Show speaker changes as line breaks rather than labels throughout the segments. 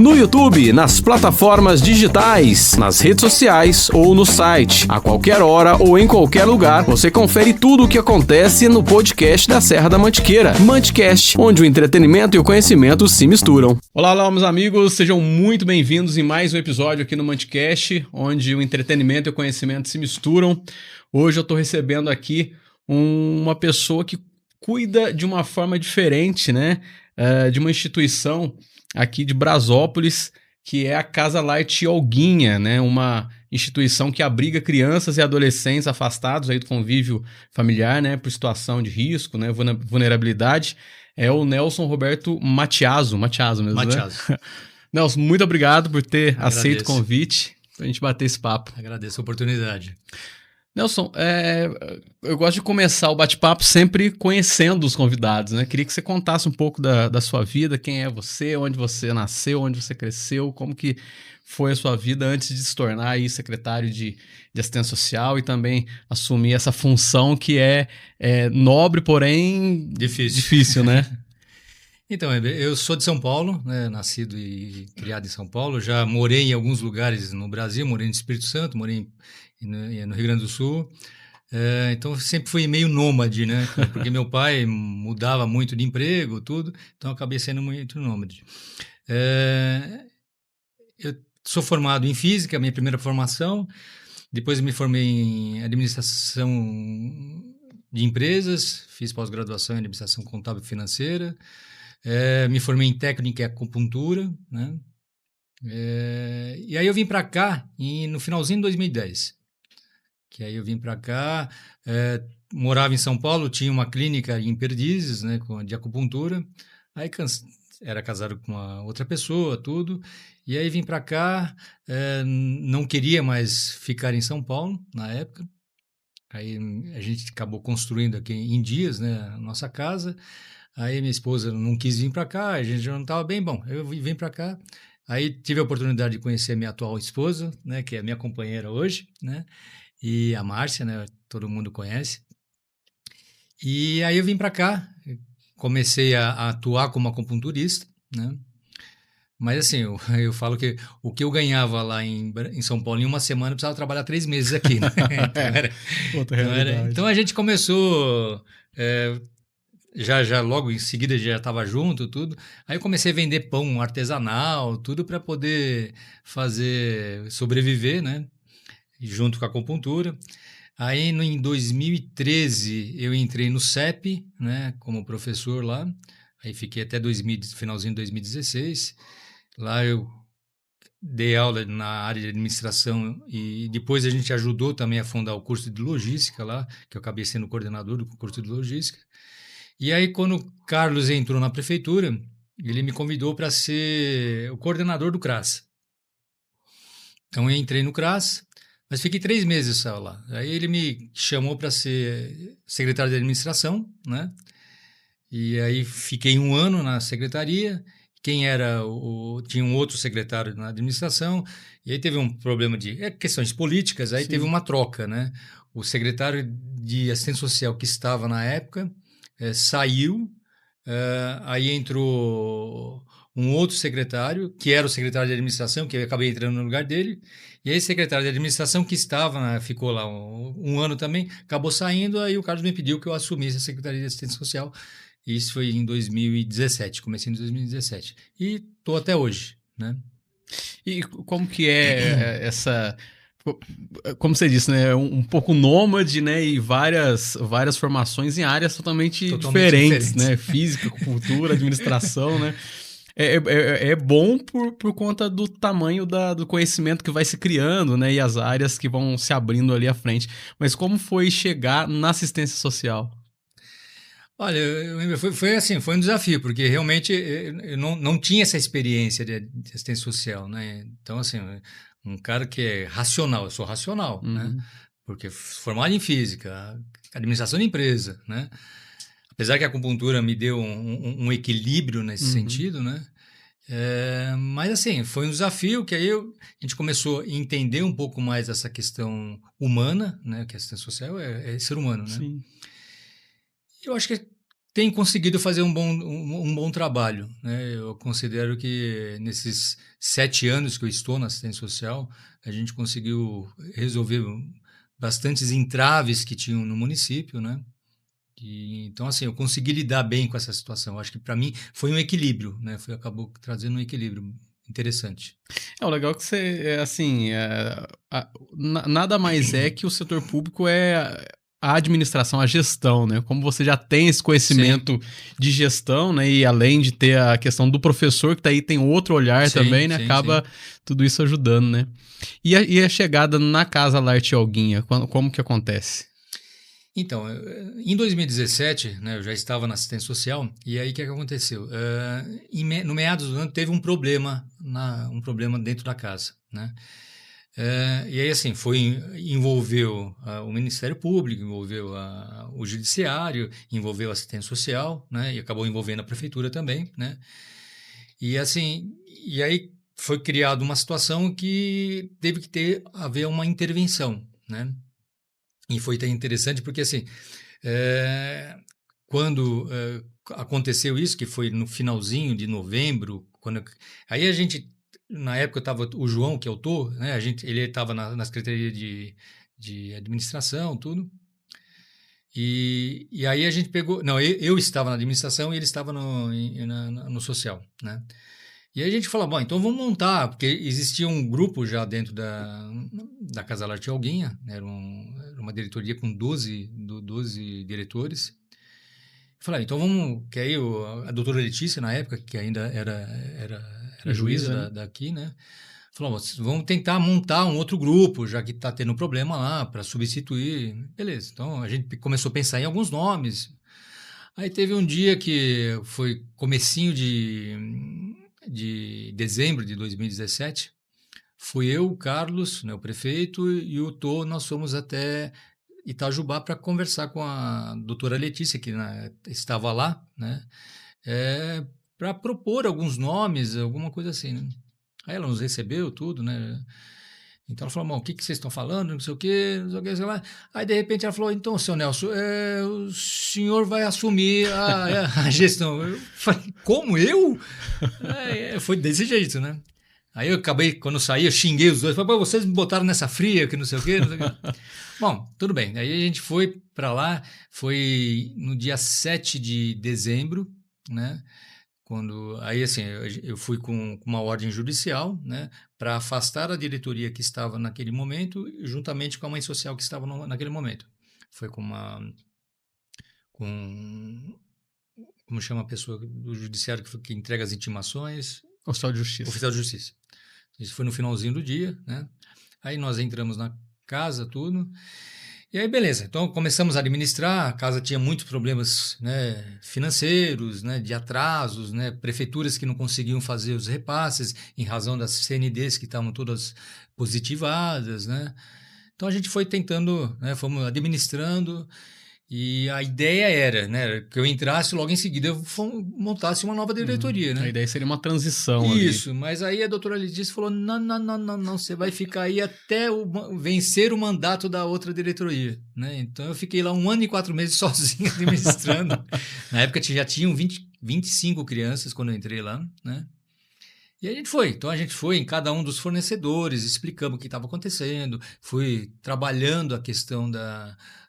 No YouTube, nas plataformas digitais, nas redes sociais ou no site. A qualquer hora ou em qualquer lugar, você confere tudo o que acontece no podcast da Serra da Mantiqueira. Manticast, onde o entretenimento e o conhecimento se misturam. Olá, meus amigos, sejam muito bem-vindos em mais um episódio aqui no Manticast, onde o entretenimento e o conhecimento se misturam. Hoje eu estou recebendo aqui uma pessoa que cuida de uma forma diferente, né? De uma instituição aqui de Brasópolis, que é a Casa Light Olguinha, né? Uma instituição que abriga crianças e adolescentes afastados aí do convívio familiar, né? Por situação de risco, né? Vulnerabilidade. É o Nelson Roberto Matiaso mesmo,
Matiaso.
né? Nelson, muito obrigado por ter aceito o convite para a gente bater esse papo.
Agradeço a oportunidade.
Nelson, eu gosto de começar o bate-papo sempre conhecendo os convidados, né? Queria que você contasse um pouco da sua vida, quem é você, onde você nasceu, onde você cresceu, como que foi a sua vida antes de se tornar aí secretário de assistência social e também assumir essa função que é nobre, porém difícil, né?
Então, eu sou de São Paulo, né? Nascido e criado em São Paulo, já morei em alguns lugares no Brasil, morei no Espírito Santo, morei no Rio Grande do Sul, então sempre fui meio nômade, né? Porque meu pai mudava muito de emprego, tudo, então acabei sendo muito nômade. Eu sou formado em física, minha primeira formação, depois me formei em administração de empresas, fiz pós-graduação em administração contábil e financeira, me formei em técnica e acupuntura, né? E aí eu vim para cá no finalzinho de 2010. Que aí eu vim para cá, morava em São Paulo, tinha uma clínica em Perdizes, né, de acupuntura. Aí era casado com uma outra pessoa, tudo. E aí vim para cá, não queria mais ficar em São Paulo na época. Aí a gente acabou construindo aqui em Dias, né, a nossa casa. Aí minha esposa não quis vir para cá, a gente já não estava bem. Bom, eu vim para cá. Aí tive a oportunidade de conhecer a minha atual esposa, né, que é a minha companheira hoje, né? E a Márcia, né? Todo mundo conhece. E aí eu vim para cá, comecei a atuar como acupunturista, né? Mas assim, eu falo que o que eu ganhava lá em São Paulo em uma semana, eu precisava trabalhar 3 meses aqui, né? Então a gente começou, já logo em seguida já estava junto, tudo. Aí eu comecei a vender pão artesanal, tudo para poder sobreviver, né? Junto com a acupuntura. Aí em 2013 eu entrei no CEP, né, como professor lá. Aí fiquei até finalzinho de 2016. Lá eu dei aula na área de administração e depois a gente ajudou também a fundar o curso de logística lá, que eu acabei sendo coordenador do curso de logística. E aí quando o Carlos entrou na prefeitura, ele me convidou para ser o coordenador do CRAS. Então eu entrei no CRAS, mas fiquei 3 meses só lá. Aí ele me chamou para ser secretário de administração, né? E aí fiquei 1 ano na secretaria. Tinha um outro secretário na administração, e aí teve um problema de questões políticas, aí Sim. Teve uma troca, né? O secretário de assistência social que estava na época saiu, aí entrou um outro secretário, que era o secretário de administração, que eu acabei entrando no lugar dele, e aí o secretário de administração que ficou lá um ano também, acabou saindo, aí o Carlos me pediu que eu assumisse a Secretaria de Assistência Social. Isso foi em 2017, comecei em 2017. E estou até hoje, né?
E como que é essa... Como você disse, né? Um pouco nômade, né? E várias formações em áreas totalmente diferentes, né? Física, cultura, administração, né? É bom por conta do tamanho do conhecimento que vai se criando, né? E as áreas que vão se abrindo ali à frente. Mas como foi chegar na assistência social?
Olha, foi um desafio, porque realmente eu não tinha essa experiência de assistência social, né? Então, assim, um cara que é racional, eu sou racional, né? Porque formado em física, administração de empresa, né? Apesar que a acupuntura me deu um equilíbrio nesse sentido, né? Mas assim, foi um desafio que aí a gente começou a entender um pouco mais essa questão humana, né? Que a assistência social é ser humano, né?
Sim.
Eu acho que tem conseguido fazer um bom trabalho, né? Eu considero que nesses 7 anos que eu estou na assistência social, a gente conseguiu resolver bastantes entraves que tinham no município, né? Então, assim, eu consegui lidar bem com essa situação. Acho que, para mim, foi um equilíbrio, né? Acabou trazendo um equilíbrio interessante.
O legal é que você, assim, nada mais é que o setor público é a administração, a gestão, né? Como você já tem esse conhecimento de gestão, né? E além de ter a questão do professor, que daí tem outro olhar também, né? Acaba tudo isso ajudando, né? E a chegada na Casa Larte Olguinha, como que acontece?
Então, em 2017, né, eu já estava na assistência social, e aí o que aconteceu? No meados do ano teve um problema dentro da casa, né? E aí, assim, envolveu o Ministério Público, envolveu o Judiciário, envolveu a assistência social, né? E acabou envolvendo a Prefeitura também, né? E assim, e aí foi criada uma situação que teve que haver uma intervenção, né? E foi até interessante porque, assim, quando aconteceu isso, que foi no finalzinho de novembro, aí a gente, na época estava o João, que é autor, né, ele estava na Secretaria de Administração, tudo, e aí a gente pegou, não, eu estava na administração e ele estava no social, né? E aí a gente falou, bom, então vamos montar, porque existia um grupo já dentro da Casa Larte Olguinha, né, era uma diretoria com 12 diretores. Falei, então vamos, que aí a doutora Letícia, na época, que ainda era juíza daqui, né, falou, vamos tentar montar um outro grupo, já que está tendo problema lá, para substituir. Beleza, então a gente começou a pensar em alguns nomes. Aí teve um dia que foi comecinho de dezembro de 2017, fui eu, o Carlos, né, o prefeito, e o Tô, nós fomos até Itajubá para conversar com a doutora Letícia, que estava lá, né, para propor alguns nomes, alguma coisa assim, né? Aí ela nos recebeu tudo, né? Então ela falou, bom, o que vocês estão falando, não sei o quê, não sei o que, sei lá. Aí de repente ela falou, então, seu Nelson, o senhor vai assumir a gestão. Eu falei, como eu? Foi desse jeito, né? Aí eu acabei, quando eu saí, eu xinguei os dois, falei, vocês me botaram nessa fria, que não sei o quê, não sei o quê. Bom, tudo bem. Aí a gente foi para lá, foi no dia 7 de dezembro, né? Aí assim, eu fui com uma ordem judicial, né, para afastar a diretoria que estava naquele momento, juntamente com a mãe social que estava naquele momento. Foi como chama a pessoa do judiciário que entrega as intimações?
Oficial de Justiça.
Oficial de Justiça. Isso foi no finalzinho do dia, né? Aí nós entramos na casa, tudo. E aí, beleza. Então, começamos a administrar. A casa tinha muitos problemas, né, financeiros, né, de atrasos, né, prefeituras que não conseguiam fazer os repasses em razão das CNDs que estavam todas positivadas, né? Então, a gente foi tentando, né, fomos administrando. E a ideia era, né, que eu entrasse logo em seguida eu montasse uma nova diretoria, né?
A ideia seria uma transição
Isso, ali. Mas aí a doutora Letícia falou, não, você vai ficar aí até vencer o mandato da outra diretoria, né? Então eu fiquei lá 1 ano e 4 meses sozinho administrando. Na época já tinham 25 crianças quando eu entrei lá, né? E a gente foi. Então a gente foi em cada um dos fornecedores, explicamos o que estava acontecendo, fui trabalhando a questão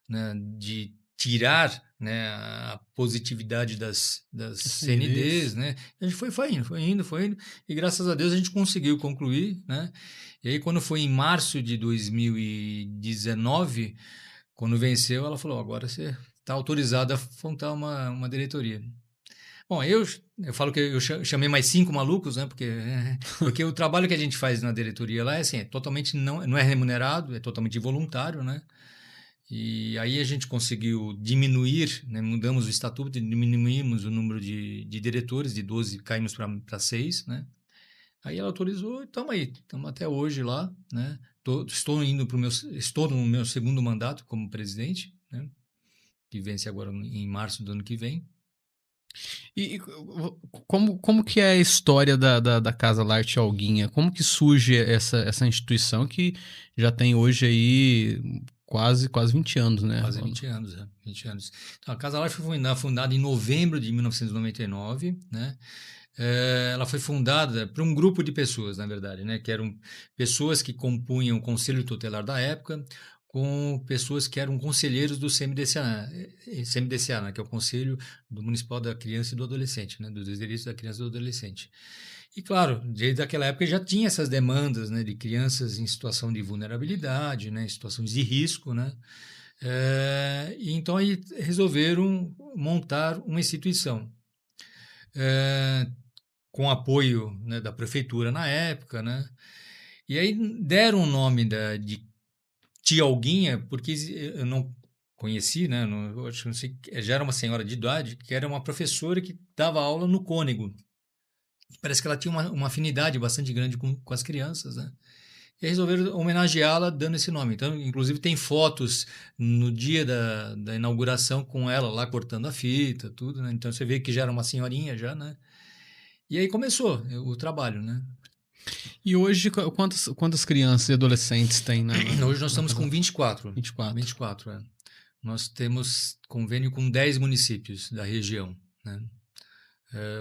né, de tirar, né, a positividade das CNDs, né? A gente foi indo, e graças a Deus a gente conseguiu concluir, né? E aí quando foi em março de 2019, quando venceu, ela falou, agora você está autorizado a montar uma diretoria. Bom, eu falo que eu chamei mais 5 malucos, né? Porque o trabalho que a gente faz na diretoria lá é totalmente não é remunerado, é totalmente voluntário, né? E aí a gente conseguiu diminuir, né, mudamos o estatuto, diminuímos o número de diretores, de 12 caímos para 6, né? Aí ela autorizou e estamos até hoje lá, né? Estou no meu segundo mandato como presidente, né? Que vence agora em março do ano que vem.
E como que é a história da Casa Larte Olguinha? Como que surge essa instituição que já tem hoje aí quase 20 anos, né?
Quase 20 anos, 20 anos. Então, a Casa Lar foi fundada em novembro de 1999, né? Ela foi fundada por um grupo de pessoas, na verdade, né? Que eram pessoas que compunham o Conselho Tutelar da época, com pessoas que eram conselheiros do CMDCA, né? Que é o Conselho do Municipal da Criança e do Adolescente, né? Dos Direitos da Criança e do Adolescente. E, claro, desde aquela época já tinha essas demandas, né? De crianças em situação de vulnerabilidade, né? Em situações de risco, né? E então aí resolveram montar uma instituição. Com apoio, né, da prefeitura na época, né? E aí deram o nome de Tia Olguinha, porque eu não conheci, né? Eu acho que não sei, já era uma senhora de idade, que era uma professora que dava aula no Cônego. Parece que ela tinha uma afinidade bastante grande com as crianças, né? E aí resolveram homenageá-la dando esse nome. Então, inclusive, tem fotos no dia da inauguração com ela lá cortando a fita, tudo, né? Então, você vê que já era uma senhorinha já, né? E aí começou o trabalho, né?
E hoje, quantas crianças e adolescentes tem
Hoje nós estamos com 24.
24.
24, é. Nós temos convênio com 10 municípios da região, né?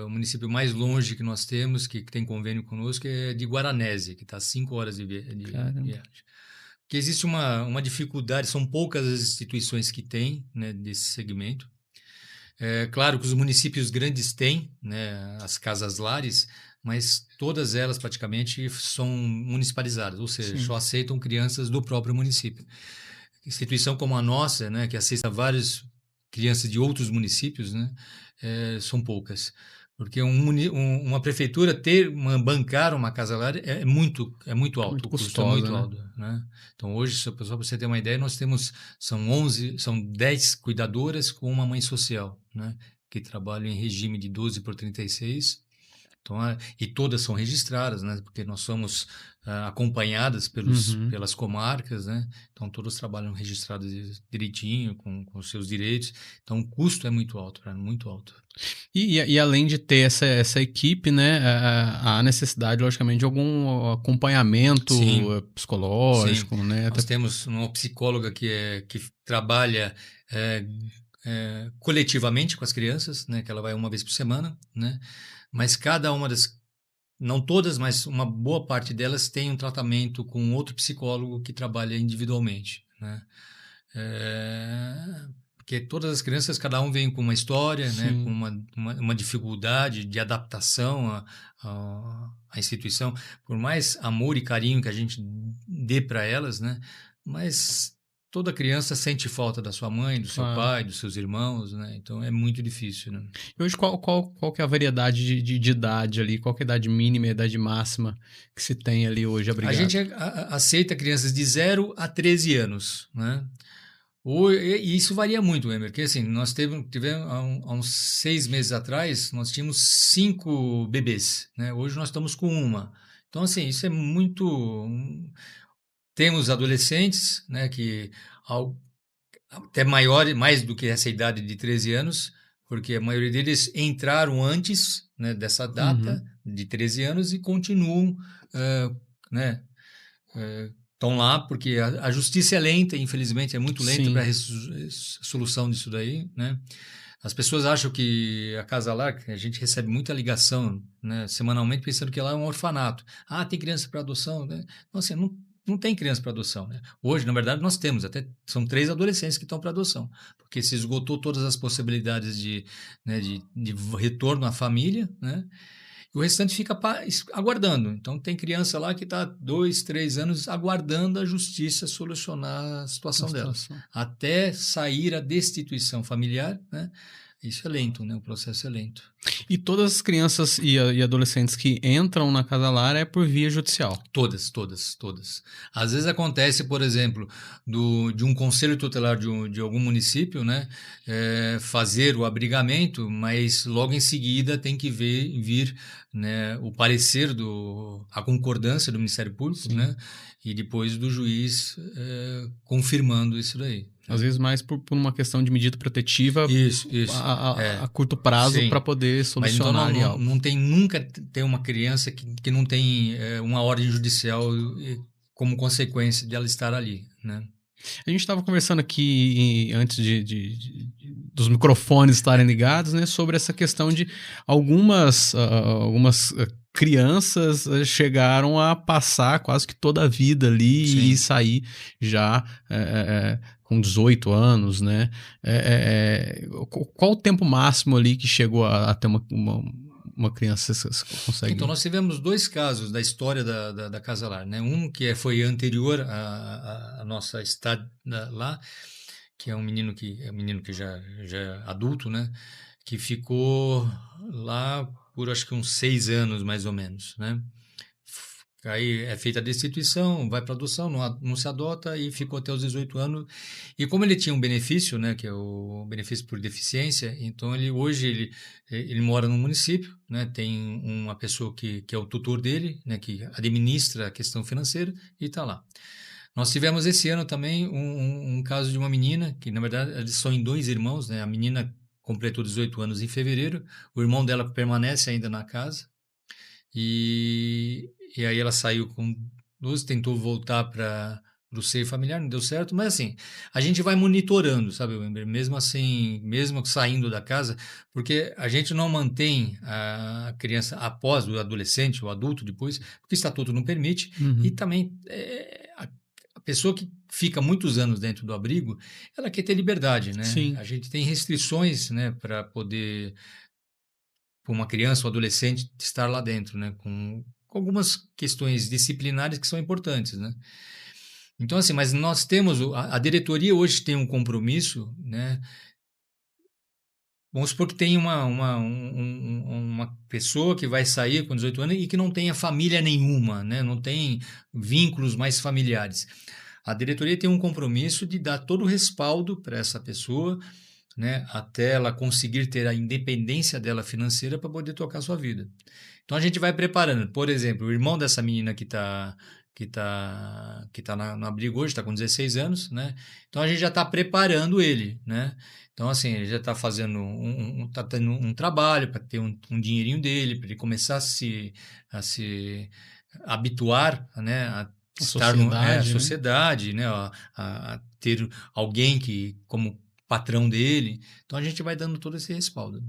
O município mais longe que nós temos, que tem convênio conosco, é de Guaranésia, que está a 5 horas de viagem. Porque existe uma dificuldade, são poucas as instituições que têm, né, desse segmento. Claro que os municípios grandes têm, né, as casas-lares, mas todas elas praticamente são municipalizadas, ou seja, só aceitam crianças do próprio município. Instituição como a nossa, né, que aceita várias crianças de outros municípios, né, são poucas. Porque uma prefeitura bancar uma casa-lar é muito alto,
muito
o custo
custosa,
é muito
né?
alto, né? Então hoje, só para você ter uma ideia, nós temos, são 10 cuidadoras com uma mãe social, né, que trabalham em regime de 12/36. Então, e todas são registradas, né? Porque nós somos acompanhadas pelas comarcas, né? Então, todas trabalham registradas direitinho, com os seus direitos. Então, o custo é muito alto, muito alto.
E além de ter essa equipe, né? Há necessidade, logicamente, de algum acompanhamento psicológico, né?
Nós temos uma psicóloga que trabalha coletivamente com as crianças, né? Que ela vai uma vez por semana, né? Mas cada uma não todas, mas uma boa parte delas tem um tratamento com outro psicólogo que trabalha individualmente, né? Porque todas as crianças, cada um vem com uma história, né? Com uma dificuldade de adaptação à instituição. Por mais amor e carinho que a gente dê para elas, né? Mas toda criança sente falta da sua mãe, do seu pai, dos seus irmãos, né? Então é muito difícil, né?
E hoje qual que é a variedade de idade ali? Qual que é a idade mínima e a idade máxima que se tem ali hoje? Obrigado.
A gente aceita crianças de 0 a 13 anos, né? E isso varia muito, Emer, porque assim, nós tivemos há uns 6 meses atrás, nós tínhamos 5 bebês, né? Hoje nós estamos com uma. Então, assim, isso é muito... Temos adolescentes, né, que até mais do que essa idade de 13 anos, porque a maioria deles entraram antes, né, dessa data de 13 anos e continuam, né, estão lá porque a justiça é lenta, infelizmente é muito lenta para a solução disso daí, né? As pessoas acham que a Casa Lar, a gente recebe muita ligação, né, semanalmente, pensando que lá é um orfanato. Ah, tem criança para adoção, né? Então, assim, não tem criança para adoção, né? Hoje, na verdade, nós temos, são 3 adolescentes que estão para adoção, porque se esgotou todas as possibilidades de retorno à família, né? E o restante fica aguardando. Então, tem criança lá que está 2, 3 anos aguardando a justiça solucionar a situação delas, até sair a destituição familiar, né? Isso é lento, né? O processo é lento.
E todas as crianças e adolescentes que entram na Casa Lar é por via judicial?
Todas. Às vezes acontece, por exemplo, de um conselho tutelar de algum município, né, fazer o abrigamento, mas logo em seguida tem que vir, né, o parecer a concordância do Ministério Público, né, e depois do juiz confirmando isso daí.
Às vezes mais por uma questão de medida protetiva
isso.
A curto prazo para poder solucionar.
Mas então nunca tem uma criança que não tem uma ordem judicial como consequência de ela estar ali, né?
A gente estava conversando aqui antes dos microfones estarem ligados, né, sobre essa questão de algumas crianças chegaram a passar quase que toda a vida ali e
Sim.
sair já com 18 anos, né? Qual o tempo máximo ali que chegou a ter uma criança? Você consegue?
Então, nós tivemos 2 casos da história da Casa Lar, né? Um que foi anterior à nossa estada lá, que é um menino que já é adulto, né? Que ficou lá por acho que uns 6 anos, mais ou menos, né? Aí é feita a destituição, vai para adoção, não se adota e ficou até os 18 anos. E como ele tinha um benefício, né, que é o benefício por deficiência, então ele mora no município, né, tem uma pessoa que é o tutor dele, né, que administra a questão financeira e está lá. Nós tivemos esse ano também um caso de uma menina, que na verdade eles são em 2 irmãos, né, a menina completou 18 anos em fevereiro, o irmão dela permanece ainda na casa, e aí ela saiu com 12, tentou voltar para o seio familiar, não deu certo, mas assim, a gente vai monitorando, sabe, Wender? Mesmo assim, mesmo saindo da casa, porque a gente não mantém a criança após o adolescente, o adulto depois, porque o estatuto não permite, e
Uhum.
também a pessoa que fica muitos anos dentro do abrigo, ela quer ter liberdade, né?
Sim.
A gente tem restrições, né, para poder para uma criança ou adolescente estar lá dentro, né? Com algumas questões disciplinares que são importantes, né? Então, assim, mas nós temos, a diretoria hoje tem um compromisso, né? Vamos supor que tem uma pessoa que vai sair com 18 anos e que não tenha família nenhuma, né? Não tem vínculos mais familiares. A diretoria tem um compromisso de dar todo o respaldo para essa pessoa, né, até ela conseguir ter a independência dela financeira para poder tocar a sua vida. Então a gente vai preparando. Por exemplo, o irmão dessa menina que tá no abrigo hoje, está com 16 anos, né? Então a gente já está preparando ele, né? Então, assim, ele já está fazendo tá tendo um trabalho para ter um dinheirinho dele, para ele começar a se habituar, né, a
A
estar a
sociedade, né?
sociedade, né, a ter alguém que, como patrão dele. Então a gente vai dando todo esse respaldo.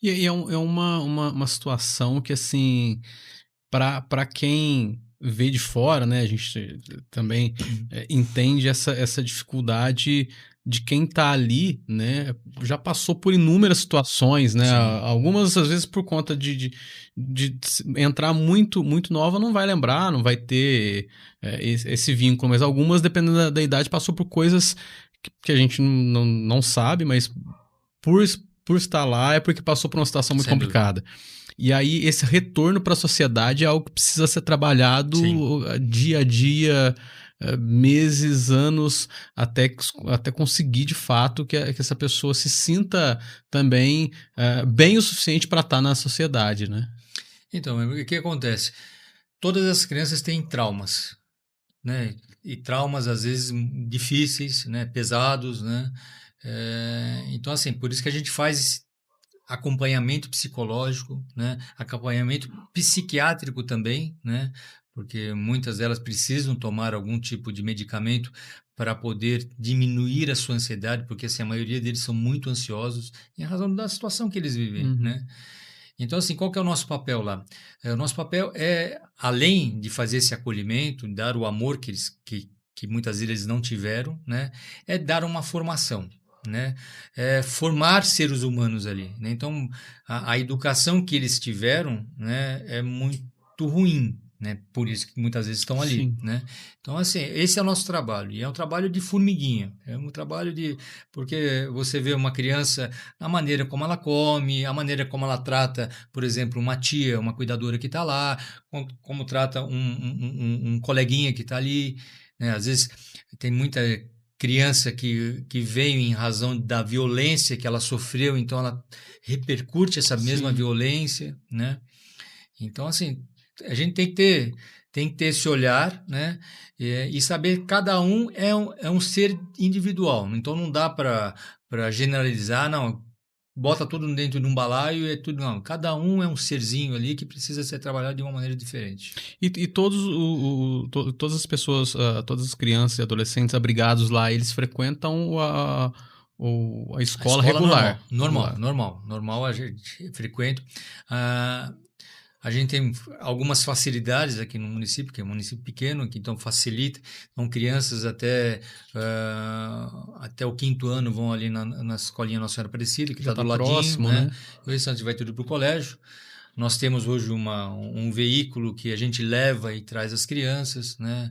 E é uma situação que, assim, para quem vê de fora, né, a gente também entende essa dificuldade de quem tá ali, né, já passou por inúmeras situações, né,
Sim,
algumas às vezes por conta de entrar muito, muito nova não vai lembrar, não vai ter esse vínculo, mas algumas, dependendo da idade, passou por coisas que a gente não sabe, mas por, por estar lá é porque passou por uma situação muito
sem dúvida.
complicada. E aí esse retorno para a sociedade é algo que precisa ser
Sim.
trabalhado dia a dia, meses, anos, até conseguir de fato que essa pessoa se sinta também bem o suficiente para estar na sociedade, né?
Então, o que acontece? Todas as crianças têm traumas, né? E traumas às vezes difíceis, né? Pesados, né? Então, assim, por isso que a gente faz esse acompanhamento psicológico, né? Acompanhamento psiquiátrico também, né? Porque muitas delas precisam tomar algum tipo de medicamento para poder diminuir a sua ansiedade, porque assim, a maioria deles são muito ansiosos em razão da situação que eles vivem,
Uhum.
né? Então, assim, qual que é o nosso papel lá? O nosso papel é, além de fazer esse acolhimento, dar o amor que muitas vezes eles não tiveram, né? É dar uma formação, né? É formar seres humanos ali, né? Então, a educação que eles tiveram, né, é muito ruim, né? Por isso que muitas vezes estão ali,
Sim.
né? Então, assim, esse é o nosso trabalho. E é um trabalho de formiguinha. É um trabalho de... Porque você vê uma criança, a maneira como ela come, a maneira como ela trata, por exemplo, uma tia, uma cuidadora que está lá, como trata um coleguinha que está ali, né? Às vezes tem muita criança que veio em razão da violência que ela sofreu, então ela repercute essa mesma
Sim.
violência, né? Então, assim, a gente tem que ter esse olhar, né? E saber que cada um é um ser individual. Então, não dá para generalizar, não. bota tudo dentro de um balaio e é tudo... Não, cada um é um serzinho ali que precisa ser trabalhado de uma maneira diferente.
E todas as pessoas, todas as crianças e adolescentes abrigados lá, eles frequentam a escola regular?
Normal, a gente frequenta. A gente tem algumas facilidades aqui no município, que é um município pequeno, que então facilita. Então, crianças até o 5º ano vão ali na escolinha Nossa Senhora Aparecida, que está do ladinho,
próximo,
né? O restante vai tudo para o colégio. Nós temos hoje um veículo que a gente leva e traz as crianças, né?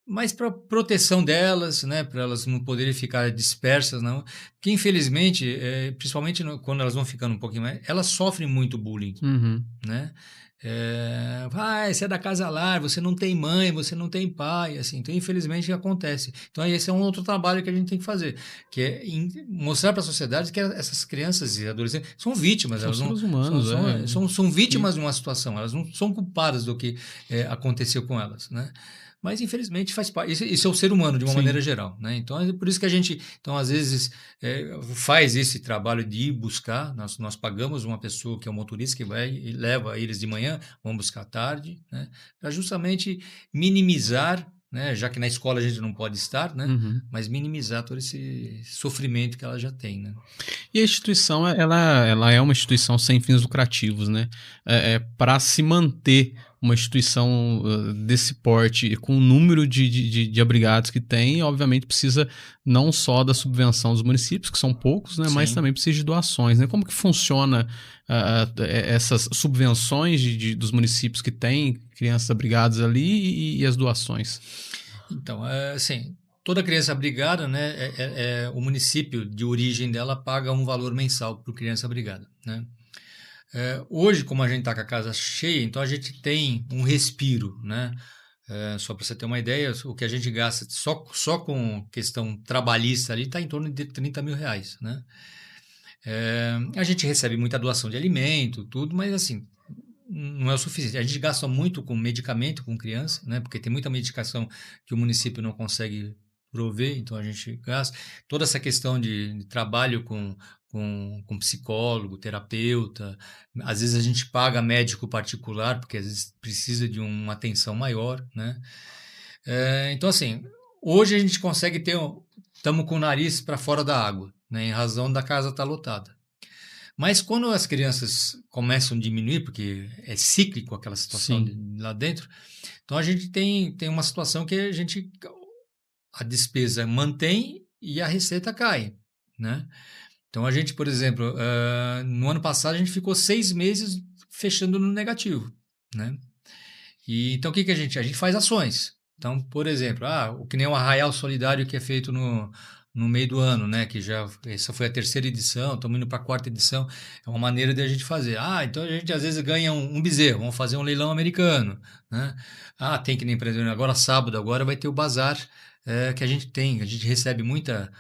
Mas para proteção delas, né, para elas não poderem ficar dispersas, não. Porque infelizmente, principalmente quando elas vão ficando um pouquinho mais, elas sofrem muito bullying, né? Você é da casa lar, você não tem mãe, você não tem pai, assim. Então, infelizmente, acontece. Então, esse é um outro trabalho que a gente tem que fazer, que é mostrar para a sociedade que essas crianças e adolescentes são vítimas,
São
elas
seres humanos,
são vítimas de uma situação, elas não são culpadas do que aconteceu com elas, né? Mas, infelizmente, faz parte. Isso é o ser humano, de uma maneira geral, né? Então, é por isso que a gente, então, às vezes, faz esse trabalho de ir buscar. Nós pagamos uma pessoa que é um motorista que vai e leva eles de manhã, vão buscar à tarde, né? Para justamente minimizar, né? Já que na escola a gente não pode estar, né? Mas minimizar todo esse sofrimento que ela já tem, né?
E a instituição, ela é uma instituição sem fins lucrativos, né? Para se manter uma instituição desse porte, com o número de abrigados que tem, obviamente precisa não só da subvenção dos municípios, que são poucos, né? Mas também precisa de doações, né? Como que funciona essas subvenções dos municípios que têm crianças abrigadas ali e as doações?
Então, assim... Toda criança abrigada, né, o município de origem dela paga um valor mensal por criança abrigada, né? Hoje, como a gente está com a casa cheia, então a gente tem um respiro, né? Só para você ter uma ideia, o que a gente gasta só com questão trabalhista ali está em torno de 30 mil reais, né? A gente recebe muita doação de alimento, tudo, mas assim, não é o suficiente. A gente gasta muito com medicamento com criança, né? Porque tem muita medicação que o município não consegue prover, então a gente gasta. Toda essa questão de trabalho com psicólogo, terapeuta, às vezes a gente paga médico particular, porque às vezes precisa de uma atenção maior, né? Então, assim, hoje a gente consegue estamos com o nariz para fora da água, né? Em razão da casa estar lotada. Mas quando as crianças começam a diminuir, porque é cíclico aquela situação lá dentro, então a gente tem uma situação que a despesa mantém e a receita cai, né? Então a gente, por exemplo, no ano passado a gente ficou 6 meses fechando no negativo, né? E então o que a gente faz ações. Então, por exemplo, o que nem o Arraial Solidário que é feito no meio do ano, né? Que essa foi a 3ª edição, estamos indo para a 4ª edição. É uma maneira de a gente fazer. Então a gente às vezes ganha um bezerro, vamos fazer um leilão americano, né? Tem que nem, por exemplo, agora sábado, agora vai ter o bazar que a gente recebe muita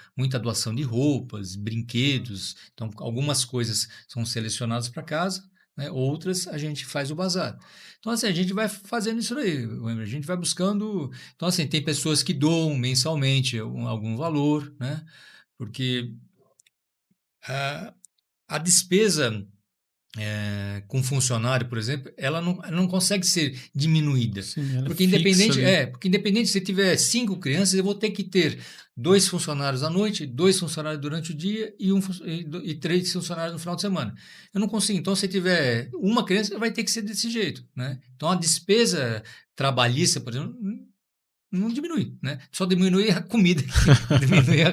doação de roupas, brinquedos. Então algumas coisas são selecionadas para casa, né? Outras a gente faz o bazar. Então, assim, a gente vai fazendo isso aí, a gente vai buscando... Então, assim, tem pessoas que doam mensalmente algum valor, né? Porque a despesa com funcionário, por exemplo, ela não consegue ser diminuída.
Sim,
porque independente se tiver 5 crianças, eu vou ter que ter 2 funcionários à noite, 2 funcionários durante o dia e 3 funcionários no final de semana. Eu não consigo. Então, se tiver uma criança, vai ter que ser desse jeito, né? Então, a despesa trabalhista, por exemplo, não diminui, né? Só diminui a comida, diminui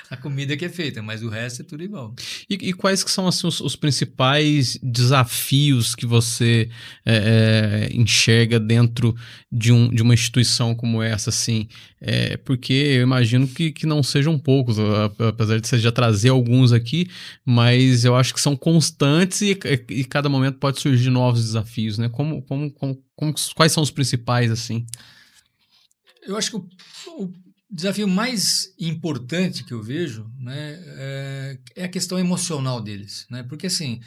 a comida que é feita, mas o resto é tudo igual.
E quais que são assim, os principais desafios que você enxerga dentro de uma instituição como essa, assim? Porque eu imagino que não sejam poucos, apesar de você já trazer alguns aqui, mas eu acho que são constantes e cada momento pode surgir novos desafios, né? Quais são os principais, assim?
Eu acho que o desafio mais importante que eu vejo, né, é a questão emocional deles, né? Porque assim,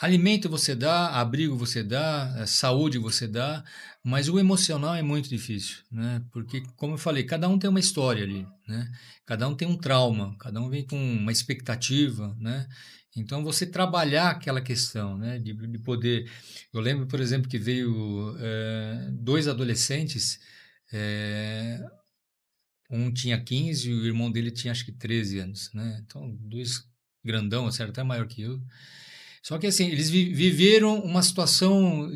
Alimento você dá, abrigo você dá, saúde você dá, mas o emocional é muito difícil, né? Porque, como eu falei, cada um tem uma história ali, né? Cada um tem um trauma, cada um vem com uma expectativa, né? Então, você trabalhar aquela questão, né? De poder... Eu lembro, por exemplo, que veio dois adolescentes, eh, um tinha 15 e o irmão dele tinha acho que 13 anos, né? Então, dois grandão, assim, era até maior que eu. Só que assim, eles viveram uma situação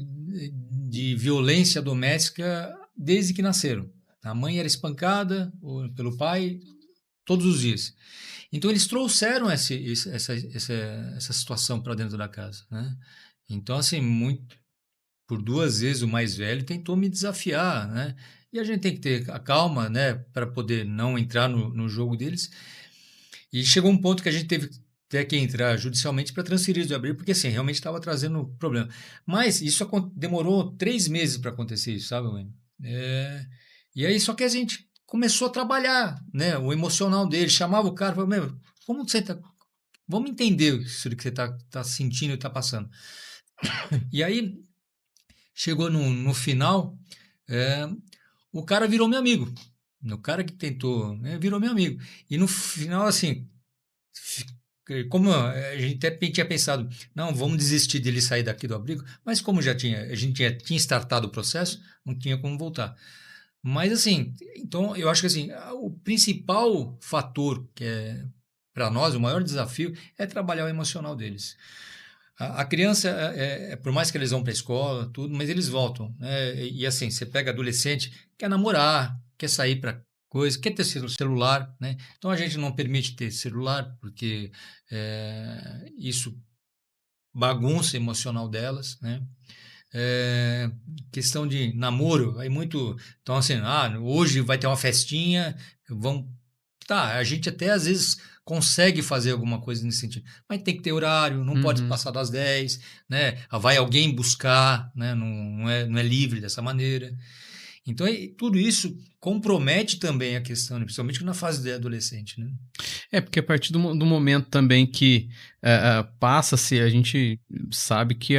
de violência doméstica desde que nasceram. A mãe era espancada pelo pai todos os dias. Então eles trouxeram essa situação para dentro da casa, né? Então assim, muito por duas vezes o mais velho tentou me desafiar, né? E a gente tem que ter a calma, né, para poder não entrar no jogo deles. E chegou um ponto que a gente teve até que entrar judicialmente para transferir do abrigo, porque assim, realmente estava trazendo problema. Mas isso demorou 3 meses para acontecer isso, sabe, Wayne? E aí, só que a gente começou a trabalhar, né, o emocional dele, chamava o cara, falava, meu, como você tá, vamos entender isso que você tá sentindo e está passando. E aí, chegou no final, é, o cara virou meu amigo. O cara que tentou, né, virou meu amigo. E no final, assim, como a gente até tinha pensado, não, vamos desistir dele sair daqui do abrigo, mas como a gente tinha startado o processo, não tinha como voltar. Mas assim, então eu acho que assim, o principal fator que é para nós, o maior desafio é trabalhar o emocional deles. A criança, por mais que eles vão para a escola, tudo, mas eles voltam, né? E assim, você pega adolescente, quer namorar, quer sair para coisa, quer ter celular, né? Então a gente não permite ter celular, porque isso bagunça emocional delas, né? É, questão de namoro, aí muito. Então, assim, hoje vai ter uma festinha, vão. Tá, a gente até às vezes consegue fazer alguma coisa nesse sentido, mas tem que ter horário, não pode
Uhum.
passar das 10, né? Vai alguém buscar, né? Não é livre dessa maneira. Então, tudo isso compromete também a questão, né? Principalmente na fase de adolescente, né?
Porque a partir do momento também que passa-se, a gente sabe que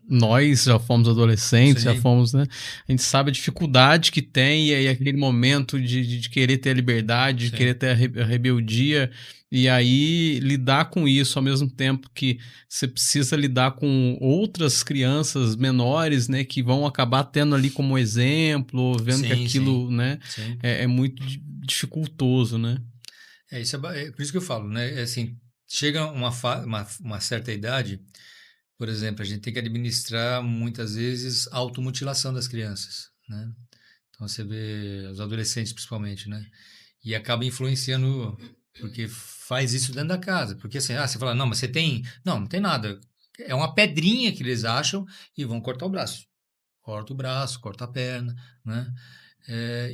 nós já fomos adolescentes, já
Sim,
fomos, né? A gente sabe a dificuldade que tem, e aí aquele momento de querer ter a liberdade, de querer
sim,
ter a rebeldia, e aí lidar com isso ao mesmo tempo que você precisa lidar com outras crianças menores, né? Que vão acabar tendo ali como exemplo, vendo que
sim, sim,
aquilo, né?
sim.
É muito dificultoso, né?
É por isso que eu falo, né? Assim, chega uma certa idade, por exemplo, a gente tem que administrar muitas vezes a automutilação das crianças, né? Então você vê os adolescentes principalmente, né? E acaba influenciando, porque faz isso dentro da casa. Porque assim, você fala, não, mas você tem. Não, não tem nada. É uma pedrinha que eles acham e vão cortar o braço. Corta o braço, corta a perna, né?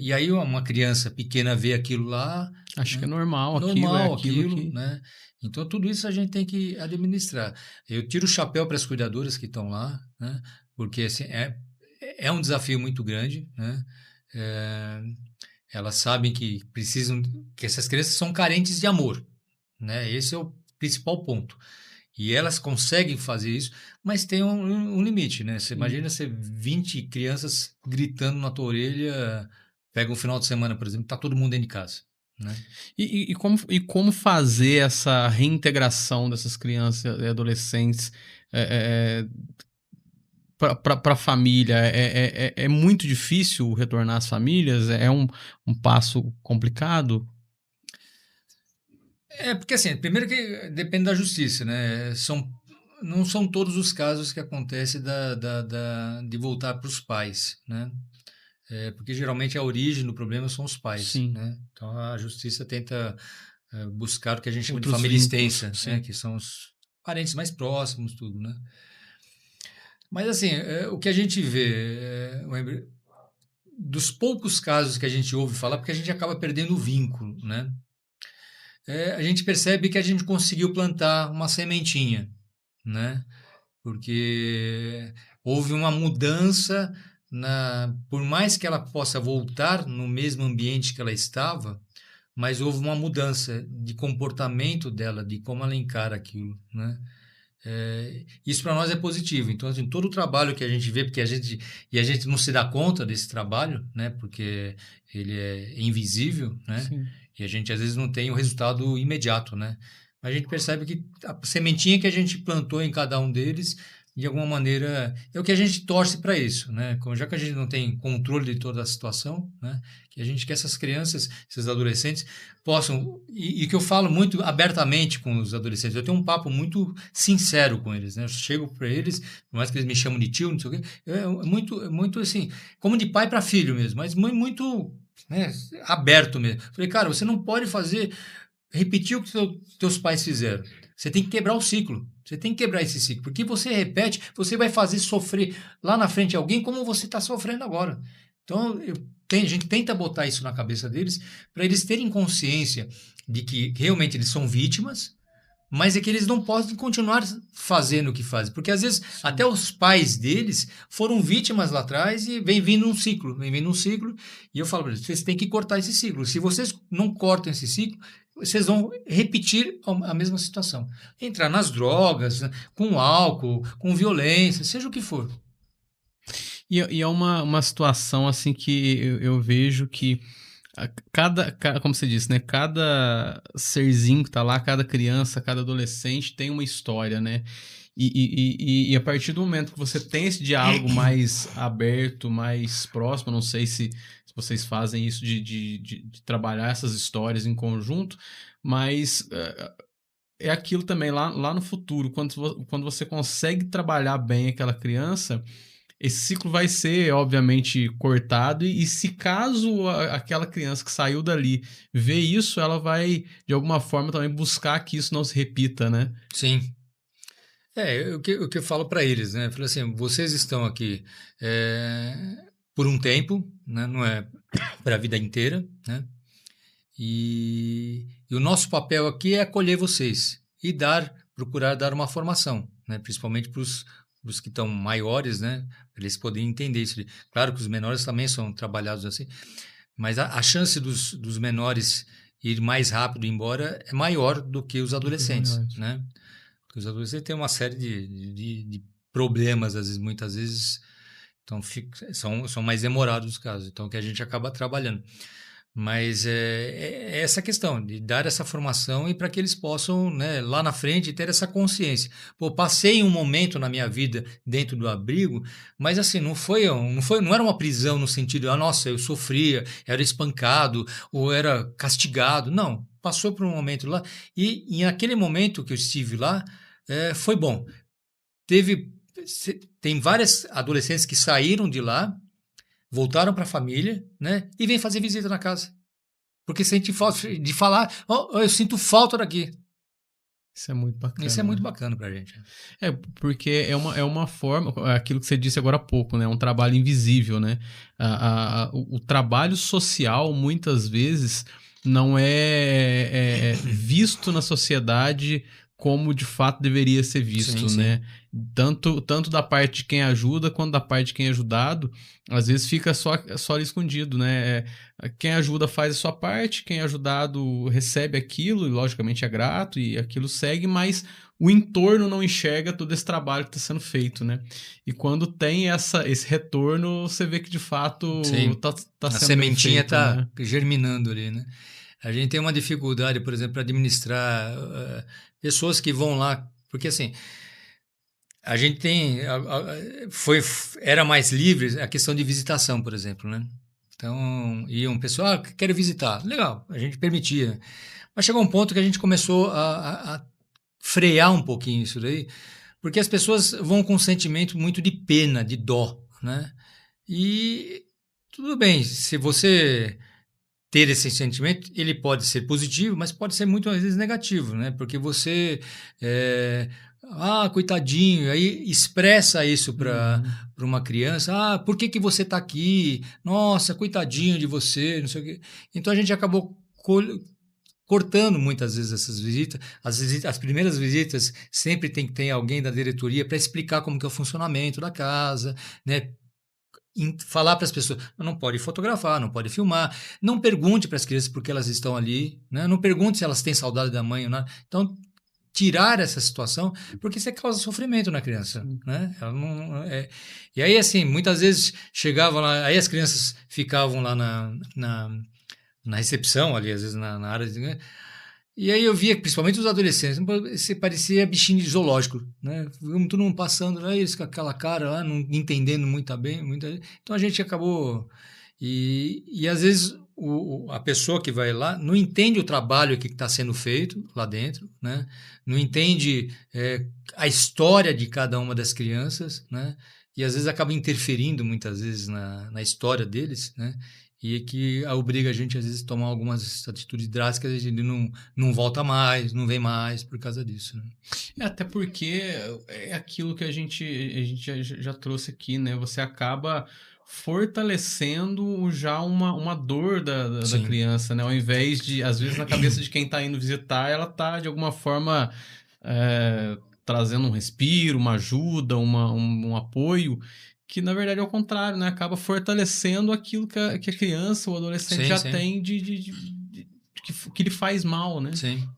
E aí uma criança pequena vê aquilo lá,
Acho que é
né?
normal aquilo, é
Normal
aquilo
aquilo,
que.
né? Então tudo isso a gente tem que administrar. Eu tiro o chapéu para as cuidadoras que estão lá, né? Porque assim, é um desafio muito grande, né? É, elas sabem que precisam, que essas crianças são carentes de amor, né? Esse é o principal ponto. E elas conseguem fazer isso, mas tem um limite, né? Você
Sim.
imagina você 20 crianças gritando na tua orelha, pega um final de semana, por exemplo, tá todo mundo dentro de casa, né?
E como fazer essa reintegração dessas crianças e adolescentes para a família? É muito difícil retornar às famílias? É um passo complicado?
Porque assim, primeiro que depende da justiça, né? Não são todos os casos que acontece de voltar para os pais, né? Porque geralmente a origem do problema são os pais,
Sim.
né? Então a justiça tenta buscar o que a gente chama de
Outros
família
vínculos,
extensa, né?
sim.
Que são os parentes mais próximos, tudo, né? Mas assim, o que a gente vê, dos poucos casos que a gente ouve falar, porque a gente acaba perdendo o vínculo, né? A gente percebe que a gente conseguiu plantar uma sementinha, né? Porque houve uma mudança por mais que ela possa voltar no mesmo ambiente que ela estava, mas houve uma mudança de comportamento dela, de como ela encara aquilo, né? Isso para nós é positivo. Então, assim, todo o trabalho que a gente vê, porque a gente não se dá conta desse trabalho, né? Porque ele é invisível, né?
Sim.
E a gente às vezes não tem o resultado imediato, né? Mas a gente percebe que a sementinha que a gente plantou em cada um deles, de alguma maneira, é o que a gente torce para isso, né? Já que a gente não tem controle de toda a situação, né? Que a gente quer essas crianças, esses adolescentes possam, e que eu falo muito abertamente com os adolescentes, eu tenho um papo muito sincero com eles, né? Eu chego para eles, por mais que eles me chamam de tio, não sei o quê, muito assim, como de pai para filho mesmo, mas muito, né, aberto mesmo. Falei, cara, você não pode repetir o que teus pais fizeram. Você tem que quebrar o ciclo. Você tem que quebrar esse ciclo. Porque você repete, você vai fazer sofrer lá na frente alguém como você está sofrendo agora. Então, a gente tenta botar isso na cabeça deles para eles terem consciência de que realmente eles são vítimas, mas é que eles não podem continuar fazendo o que fazem. Porque às vezes até os pais deles foram vítimas lá atrás e vem vindo um ciclo. E eu falo para eles, vocês têm que cortar esse ciclo. Se vocês não cortam esse ciclo, vocês vão repetir a mesma situação. Entrar nas drogas, né, com álcool, com violência, seja o que for.
E é uma situação assim que eu vejo que como você disse, né? Cada serzinho que tá lá, cada criança, cada adolescente tem uma história, né? E a partir do momento que você tem esse diálogo mais aberto, mais próximo, não sei se vocês fazem isso de trabalhar essas histórias em conjunto, mas é aquilo também lá no futuro, quando você consegue trabalhar bem aquela criança, esse ciclo vai ser, obviamente, cortado e se caso aquela criança que saiu dali vê isso, ela vai, de alguma forma, também buscar que isso não se repita, né?
Sim. O que eu falo para eles, né? Eu falo assim, vocês estão aqui por um tempo, né? Não é para a vida inteira, né? E o nosso papel aqui é acolher vocês e procurar dar uma formação, né? Principalmente para os que estão maiores, né? Para eles poderem entender isso. Claro que os menores também são trabalhados assim, mas a chance dos menores ir mais rápido embora é maior do que os adolescentes, né? Porque os adolescentes têm uma série de problemas, muitas vezes, então são mais demorados os casos, então que a gente acaba trabalhando. Mas é essa questão de dar essa formação e para que eles possam, né, lá na frente, ter essa consciência. Pô, passei um momento na minha vida dentro do abrigo, mas assim, não era uma prisão no sentido, nossa, eu sofria, era espancado ou era castigado. Não, passou por um momento lá e naquele momento que eu estive lá, foi bom. Tem várias adolescentes que saíram de lá, voltaram para a família, né? E vêm fazer visita na casa. Porque sente falta de falar, eu sinto falta daqui.
Isso é muito bacana.
Isso é muito bacana pra gente.
Porque é uma forma, aquilo que você disse agora há pouco, né? Um trabalho invisível, né? O trabalho social, muitas vezes, não é visto na sociedade como de fato deveria ser visto, sim, né? Sim. Tanto da parte de quem ajuda quanto da parte de quem é ajudado, às vezes fica só ali escondido, né? Quem ajuda faz a sua parte, quem é ajudado recebe aquilo, e logicamente é grato, e aquilo segue, mas o entorno não enxerga todo esse trabalho que está sendo feito, né? E quando tem esse retorno, você vê que de fato tá sendo
a sementinha está germinando ali, né? A gente tem uma dificuldade, por exemplo, para administrar pessoas que vão lá, porque assim, a gente era mais livre a questão de visitação, por exemplo, né? Então, iam pessoal, quero visitar. Legal, a gente permitia. Mas chegou um ponto que a gente começou a frear um pouquinho isso daí, porque as pessoas vão com um sentimento muito de pena, de dó, né? E tudo bem, se você ter esse sentimento, ele pode ser positivo, mas pode ser muitas vezes negativo, né? Porque você coitadinho, aí expressa isso para uma criança, por que você está aqui? Nossa, coitadinho de você, não sei o quê. Então a gente acabou cortando muitas vezes essas visitas. As primeiras visitas sempre tem que ter alguém da diretoria para explicar como que é o funcionamento da casa, né? Falar para as pessoas, não pode fotografar, não pode filmar, não pergunte para as crianças por que elas estão ali, né? Não pergunte se elas têm saudade da mãe ou nada. Então, tirar essa situação, porque você causa sofrimento na criança, né? Ela não, e aí, assim, muitas vezes chegavam lá, aí as crianças ficavam lá na recepção, ali, às vezes na área de... E aí eu via, principalmente os adolescentes, você parecia bichinho de zoológico, né? Todo mundo passando, né? Eles com aquela cara lá, não entendendo muito bem. Então a gente acabou... E às vezes a pessoa que vai lá não entende o trabalho que está sendo feito lá dentro, né? Não entende a história de cada uma das crianças, né? E às vezes acaba interferindo muitas vezes na história deles, né? E que obriga a gente, às vezes, a tomar algumas atitudes drásticas e a gente não volta mais, não vem mais por causa disso. Né?
Até porque é aquilo que a gente já trouxe aqui, né? Você acaba fortalecendo já uma dor da criança, né? Ao invés de, às vezes, na cabeça de quem está indo visitar, ela está, de alguma forma, trazendo um respiro, uma ajuda, um apoio, que na verdade é o contrário, né? Acaba fortalecendo aquilo que a criança ou adolescente já tem que lhe faz mal, né?
Sim.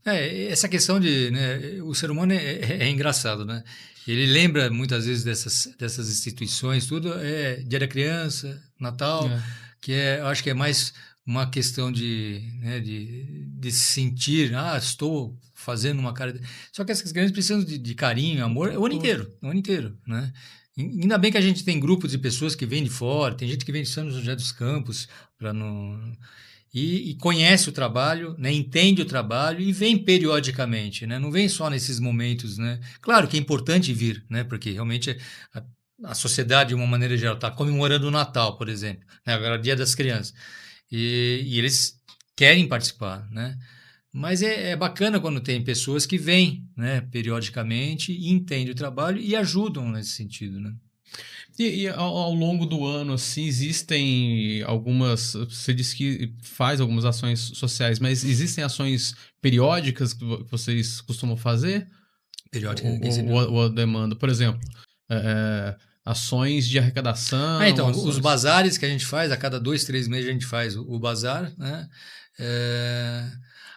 Essa questão de... Né, o ser humano é engraçado, né? Ele lembra muitas vezes dessas instituições, tudo, Dia da Criança, Natal, que eu acho que é mais uma questão de sentir, estou fazendo uma cara... Só que essas crianças precisam de carinho, amor, o ano inteiro, né? Ainda bem que a gente tem grupos de pessoas que vêm de fora, tem gente que vem de São José dos Campos para não... E conhece o trabalho, né, entende o trabalho e vem periodicamente, né, não vem só nesses momentos, né. Claro que é importante vir, né, porque realmente a sociedade, de uma maneira geral, está comemorando o Natal, por exemplo, né, agora é o Dia das Crianças, e eles querem participar, né. Mas é bacana quando tem pessoas que vêm, né, periodicamente e entendem o trabalho e ajudam nesse sentido, né.
E ao longo do ano, assim, existem algumas... Você disse que faz algumas ações sociais, mas existem ações periódicas que vocês costumam fazer?
Periódica,
Ou a demanda? Por exemplo, ações de arrecadação...
então, os bazares que a gente faz, a cada 2, 3 meses a gente faz o bazar, né?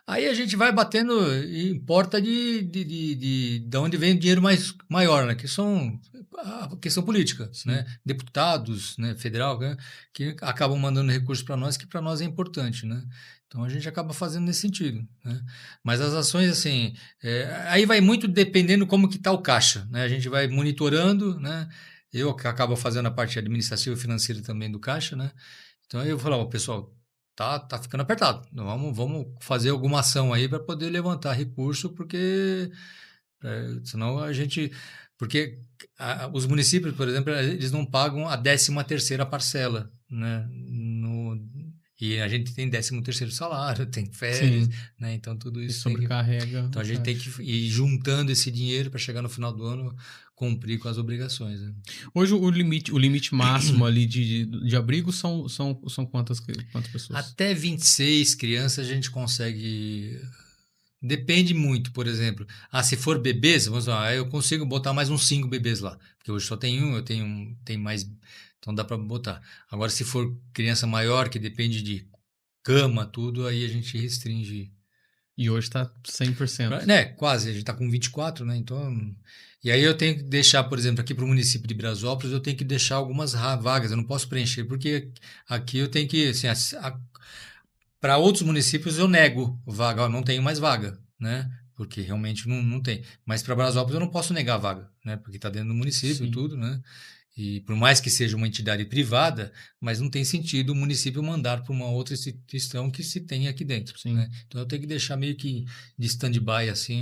Aí a gente vai batendo em porta de onde vem o dinheiro maior, né? Que são a questão política, né? Deputados, né? Federal, né? Que acabam mandando recursos para nós, que para nós é importante, né? Então a gente acaba fazendo nesse sentido, né? Mas as ações, assim, aí vai muito dependendo como que está o caixa, né? A gente vai monitorando, né? Eu acabo fazendo a parte administrativa e financeira também do caixa, né? Então eu falava, pessoal, tá ficando apertado. Vamos fazer alguma ação aí para poder levantar recurso, porque senão a gente... Porque os municípios, por exemplo, eles não pagam a 13ª parcela, né? E a gente tem 13º salário, tem férias, né? Então tudo isso
sobrecarrega.
Então a gente tem que ir juntando esse dinheiro para chegar no final do ano cumprir com as obrigações. Né?
Hoje o limite máximo ali de abrigo são quantas pessoas?
Até 26 crianças a gente consegue. Depende muito, por exemplo. Se for bebês, vamos lá, eu consigo botar mais uns 5 bebês lá. Porque hoje só tem eu tenho mais. Então dá para botar. Agora, se for criança maior, que depende de cama, tudo, aí a gente restringe.
E hoje está 100%.
Né, quase, a gente está com 24, né? Então. E aí eu tenho que deixar, por exemplo, aqui para o município de Brasópolis, eu tenho que deixar algumas vagas, eu não posso preencher, porque aqui eu tenho que. Assim, para outros municípios eu nego vaga, não tenho mais vaga, né? Porque realmente não tem. Mas para Brasópolis eu não posso negar a vaga, né? Porque está dentro do município e tudo, né? E por mais que seja uma entidade privada, mas não tem sentido o município mandar para uma outra instituição que se tem aqui dentro. Né? Então eu tenho que deixar meio que de stand-by assim,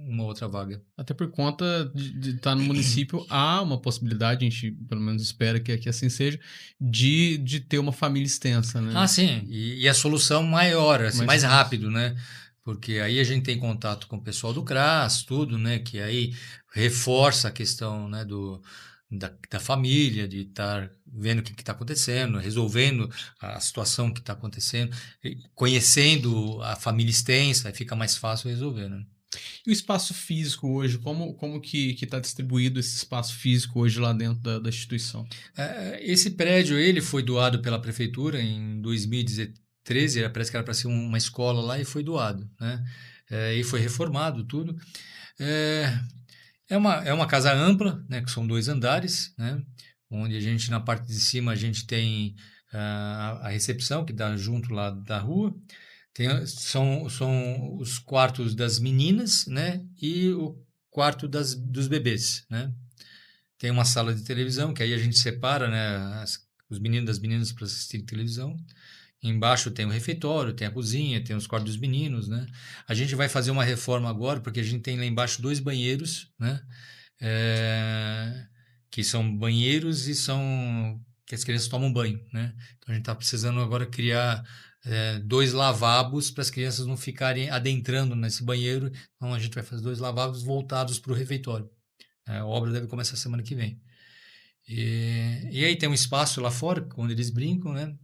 uma outra vaga.
Até por conta de estar no município, há uma possibilidade, a gente pelo menos espera que assim seja, de ter uma família extensa. Né?
Sim. E a solução maior, assim, mais rápido, né? Porque aí a gente tem contato com o pessoal do CRAS, tudo, né? Que aí reforça a questão, né, da família, de estar vendo o que está acontecendo, resolvendo a situação que está acontecendo, conhecendo a família extensa, aí fica mais fácil resolver, né?
E o espaço físico hoje, como que está distribuído esse espaço físico hoje lá dentro da instituição?
Esse prédio, ele foi doado pela prefeitura em 2013, parece que era para ser uma escola lá e foi doado, né? e foi reformado tudo. É, é uma casa ampla, né, que são 2 andares, né, onde a gente, na parte de cima, a gente tem a recepção, que dá junto lá da rua. São os quartos das meninas, né, e o quarto dos bebês, né. Tem uma sala de televisão, que aí a gente separa, né, os meninos das meninas para assistir televisão. Embaixo tem o refeitório, tem a cozinha, tem os quartos dos meninos, né? A gente vai fazer uma reforma agora, porque a gente tem lá embaixo 2 banheiros, né? É, que são banheiros e são que as crianças tomam banho, né? Então a gente está precisando agora criar 2 lavabos para as crianças não ficarem adentrando nesse banheiro. Então a gente vai fazer 2 lavabos voltados para o refeitório. A obra deve começar semana que vem. E aí tem um espaço lá fora, onde eles brincam, né?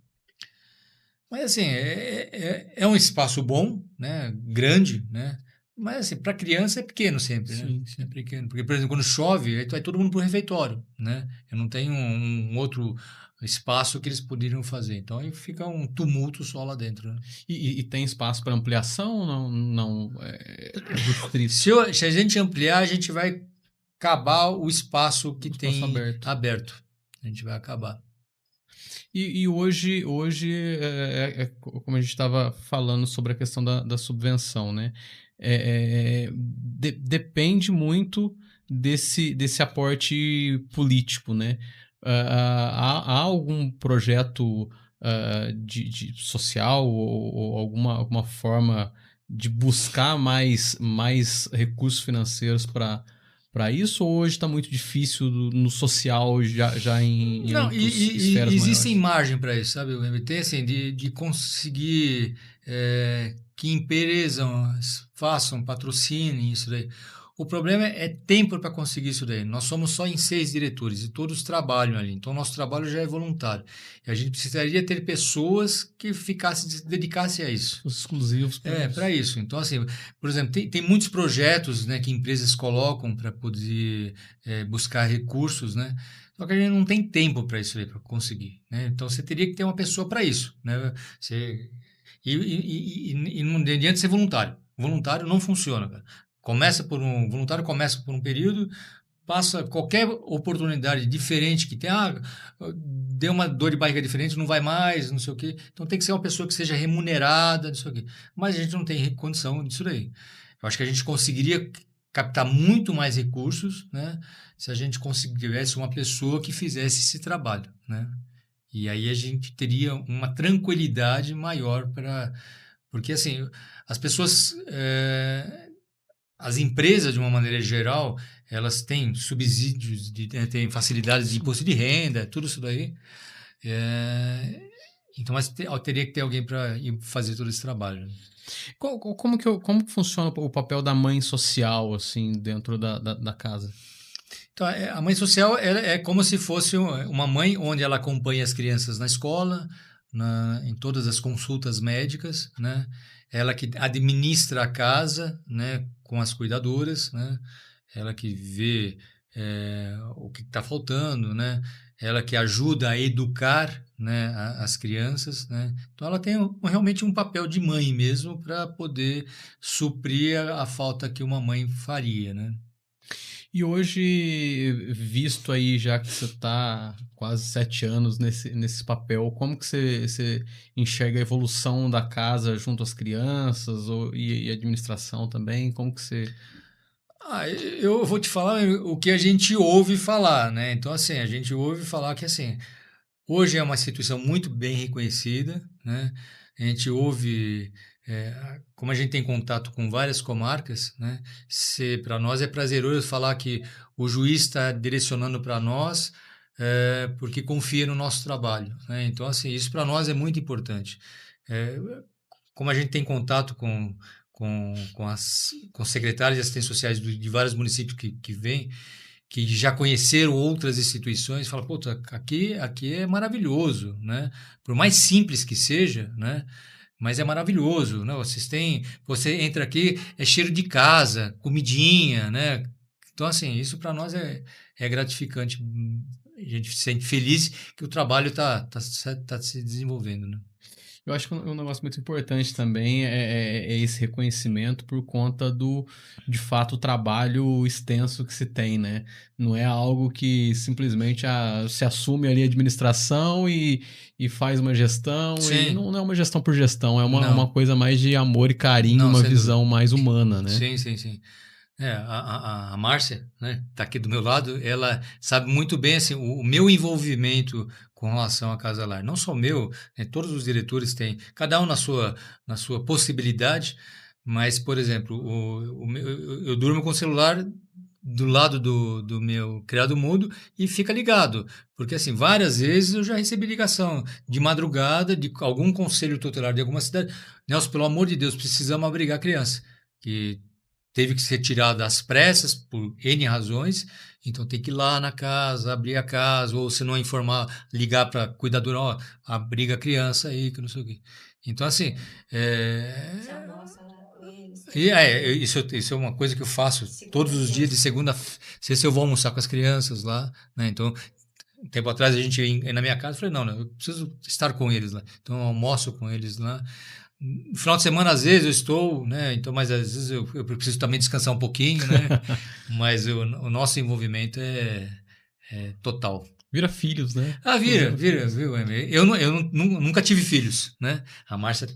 Mas assim, é um espaço bom, né? Grande, né? Mas assim, para criança é pequeno sempre, né?
Sim,
É
sim.
pequeno. Porque, por exemplo, quando chove, aí vai todo mundo pro refeitório, né? Eu não tenho um outro espaço que eles poderiam fazer. Então aí fica um tumulto só lá dentro, né?
E tem espaço para ampliação ou não, não é restrito?
Se a gente ampliar, a gente vai acabar o espaço que
O espaço
tem
aberto.
aberto. A gente vai acabar.
E hoje como a gente estava falando sobre a questão da subvenção, né? Depende muito desse aporte político, né? Há algum projeto de social ou alguma forma de buscar mais recursos financeiros para isso, ou hoje está muito difícil no social, já em
Não,
âmbitos, esferas
existem
maiores?
margem para isso, sabe? O MT, assim, de conseguir que empresas façam, patrocinem isso daí. O problema é tempo para conseguir isso daí. Nós somos só em 6 diretores e todos trabalham ali. Então, nosso trabalho já é voluntário. E a gente precisaria ter pessoas que se dedicassem a isso.
Os exclusivos para
Para
isso.
isso. Então, assim, por exemplo, tem muitos projetos, né, que empresas colocam para poder buscar recursos, né? Só que a gente não tem tempo para isso aí, para conseguir, né? Então, você teria que ter uma pessoa para isso, né? E não adianta ser voluntário. Voluntário não funciona, cara. Voluntário começa por um período, passa qualquer oportunidade diferente que tem, deu uma dor de barriga diferente, não vai mais, não sei o quê. Então tem que ser uma pessoa que seja remunerada, não sei o quê. Mas a gente não tem condição disso daí. Eu acho que a gente conseguiria captar muito mais recursos, né, se a gente tivesse uma pessoa que fizesse esse trabalho, né? E aí a gente teria uma tranquilidade maior para... Porque, assim, as pessoas... as empresas, de uma maneira geral, elas têm subsídios, têm facilidades de imposto de renda, tudo isso daí. Então, mas teria que ter alguém para fazer todo esse trabalho.
Como que funciona o papel da mãe social, assim, dentro da casa?
Então, a mãe social é como se fosse uma mãe onde ela acompanha as crianças na escola, em todas as consultas médicas, né? Ela que administra a casa, né, com as cuidadoras, né? Ela que vê o que está faltando, né? Ela que ajuda a educar, né, as crianças, né? Então ela tem realmente um papel de mãe mesmo para poder suprir a falta que uma mãe faria, né?
E hoje, visto aí, já que você está quase 7 anos nesse papel, como que você enxerga a evolução da casa junto às crianças e administração também? Como que você...
Eu vou te falar o que a gente ouve falar, né? Então, assim, a gente ouve falar que, assim, hoje é uma instituição muito bem reconhecida, né? A gente ouve, como a gente tem contato com várias comarcas, né? Para nós é prazeroso falar que o juiz está direcionando para nós, porque confia no nosso trabalho, né? Então, assim, isso para nós é muito importante. É, como a gente tem contato com secretários de assistência sociais de vários municípios que vêm, que já conheceram outras instituições, fala, puta, aqui é maravilhoso, né? Por mais simples que seja, né? Mas é maravilhoso, né? Você entra aqui, é cheiro de casa, comidinha, né? Então, assim, isso para nós é gratificante. A gente se sente feliz que o trabalho tá se desenvolvendo, né?
Eu acho que um negócio muito importante também é esse reconhecimento por conta de fato, o trabalho extenso que se tem, né? Não é algo que simplesmente se assume ali a administração e faz uma gestão, e
Sim,
não é uma gestão por gestão, é uma
não,
coisa mais de amor e carinho,
não,
uma
sem dúvida.
visão mais humana, né?
Sim, sim, sim. A Márcia, né, tá aqui do meu lado, ela sabe muito bem assim, o meu envolvimento com relação à Casa Lar. Não só o meu, né, todos os diretores têm, cada um na sua possibilidade, mas, por exemplo, eu durmo com o celular do lado do meu criado mudo e fica ligado, porque assim, várias vezes eu já recebi ligação de madrugada de algum conselho tutelar de alguma cidade. Nelson, pelo amor de Deus, precisamos abrigar a criança, que teve que ser tirada às pressas por N razões, então tem que ir lá na casa, abrir a casa, ou se não informar, ligar para a cuidadora, ó, abriga a criança aí, que não sei o quê. Então, assim,
Você almoça com eles?
isso é uma coisa que eu faço todos os dias, de segunda a sexta eu vou almoçar com as crianças lá, né? Então, um tempo atrás a gente ia na minha casa, eu falei, não, eu preciso estar com eles lá. Então, eu almoço com eles lá. No final de semana, às vezes, eu estou, né? Então, mas às vezes eu preciso também descansar um pouquinho, né? Mas o nosso envolvimento é total.
Vira filhos, né?
Ah,
Vira
vira,
filhos.
viu? Nunca tive filhos, né? A Márcia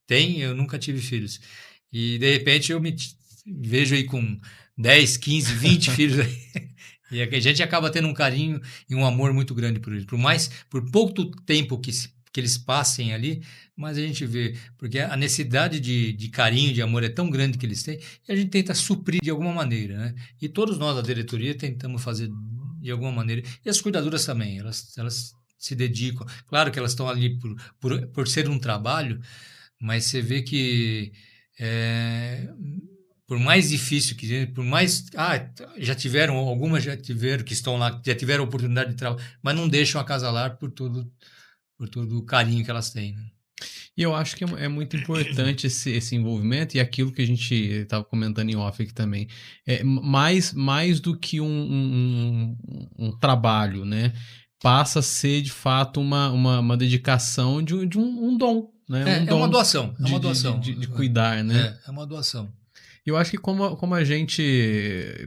tem, eu nunca tive filhos. E, de repente, vejo aí com 10, 15, 20 filhos aí. E a gente acaba tendo um carinho e um amor muito grande por eles. Por pouco tempo que eles passem ali, mas a gente vê, porque a necessidade de carinho, de amor é tão grande que eles têm, e a gente tenta suprir de alguma maneira, né? E todos nós da diretoria tentamos fazer de alguma maneira. E as cuidadoras também, elas se dedicam. Claro que elas estão ali por ser um trabalho, mas você vê que é, por mais difícil que seja, por mais. Algumas já tiveram, que estão lá, já tiveram oportunidade de trabalho, mas não deixam acasalar por todo o carinho que elas têm, né?
E eu acho que é muito importante esse envolvimento e aquilo que a gente estava comentando em off aqui também. Mais do que um trabalho, né? Passa a ser, de fato, uma dedicação de um dom, né? Um
É uma
dom
doação, é uma doação.
de cuidar, né?
É uma doação.
Eu acho que como a gente,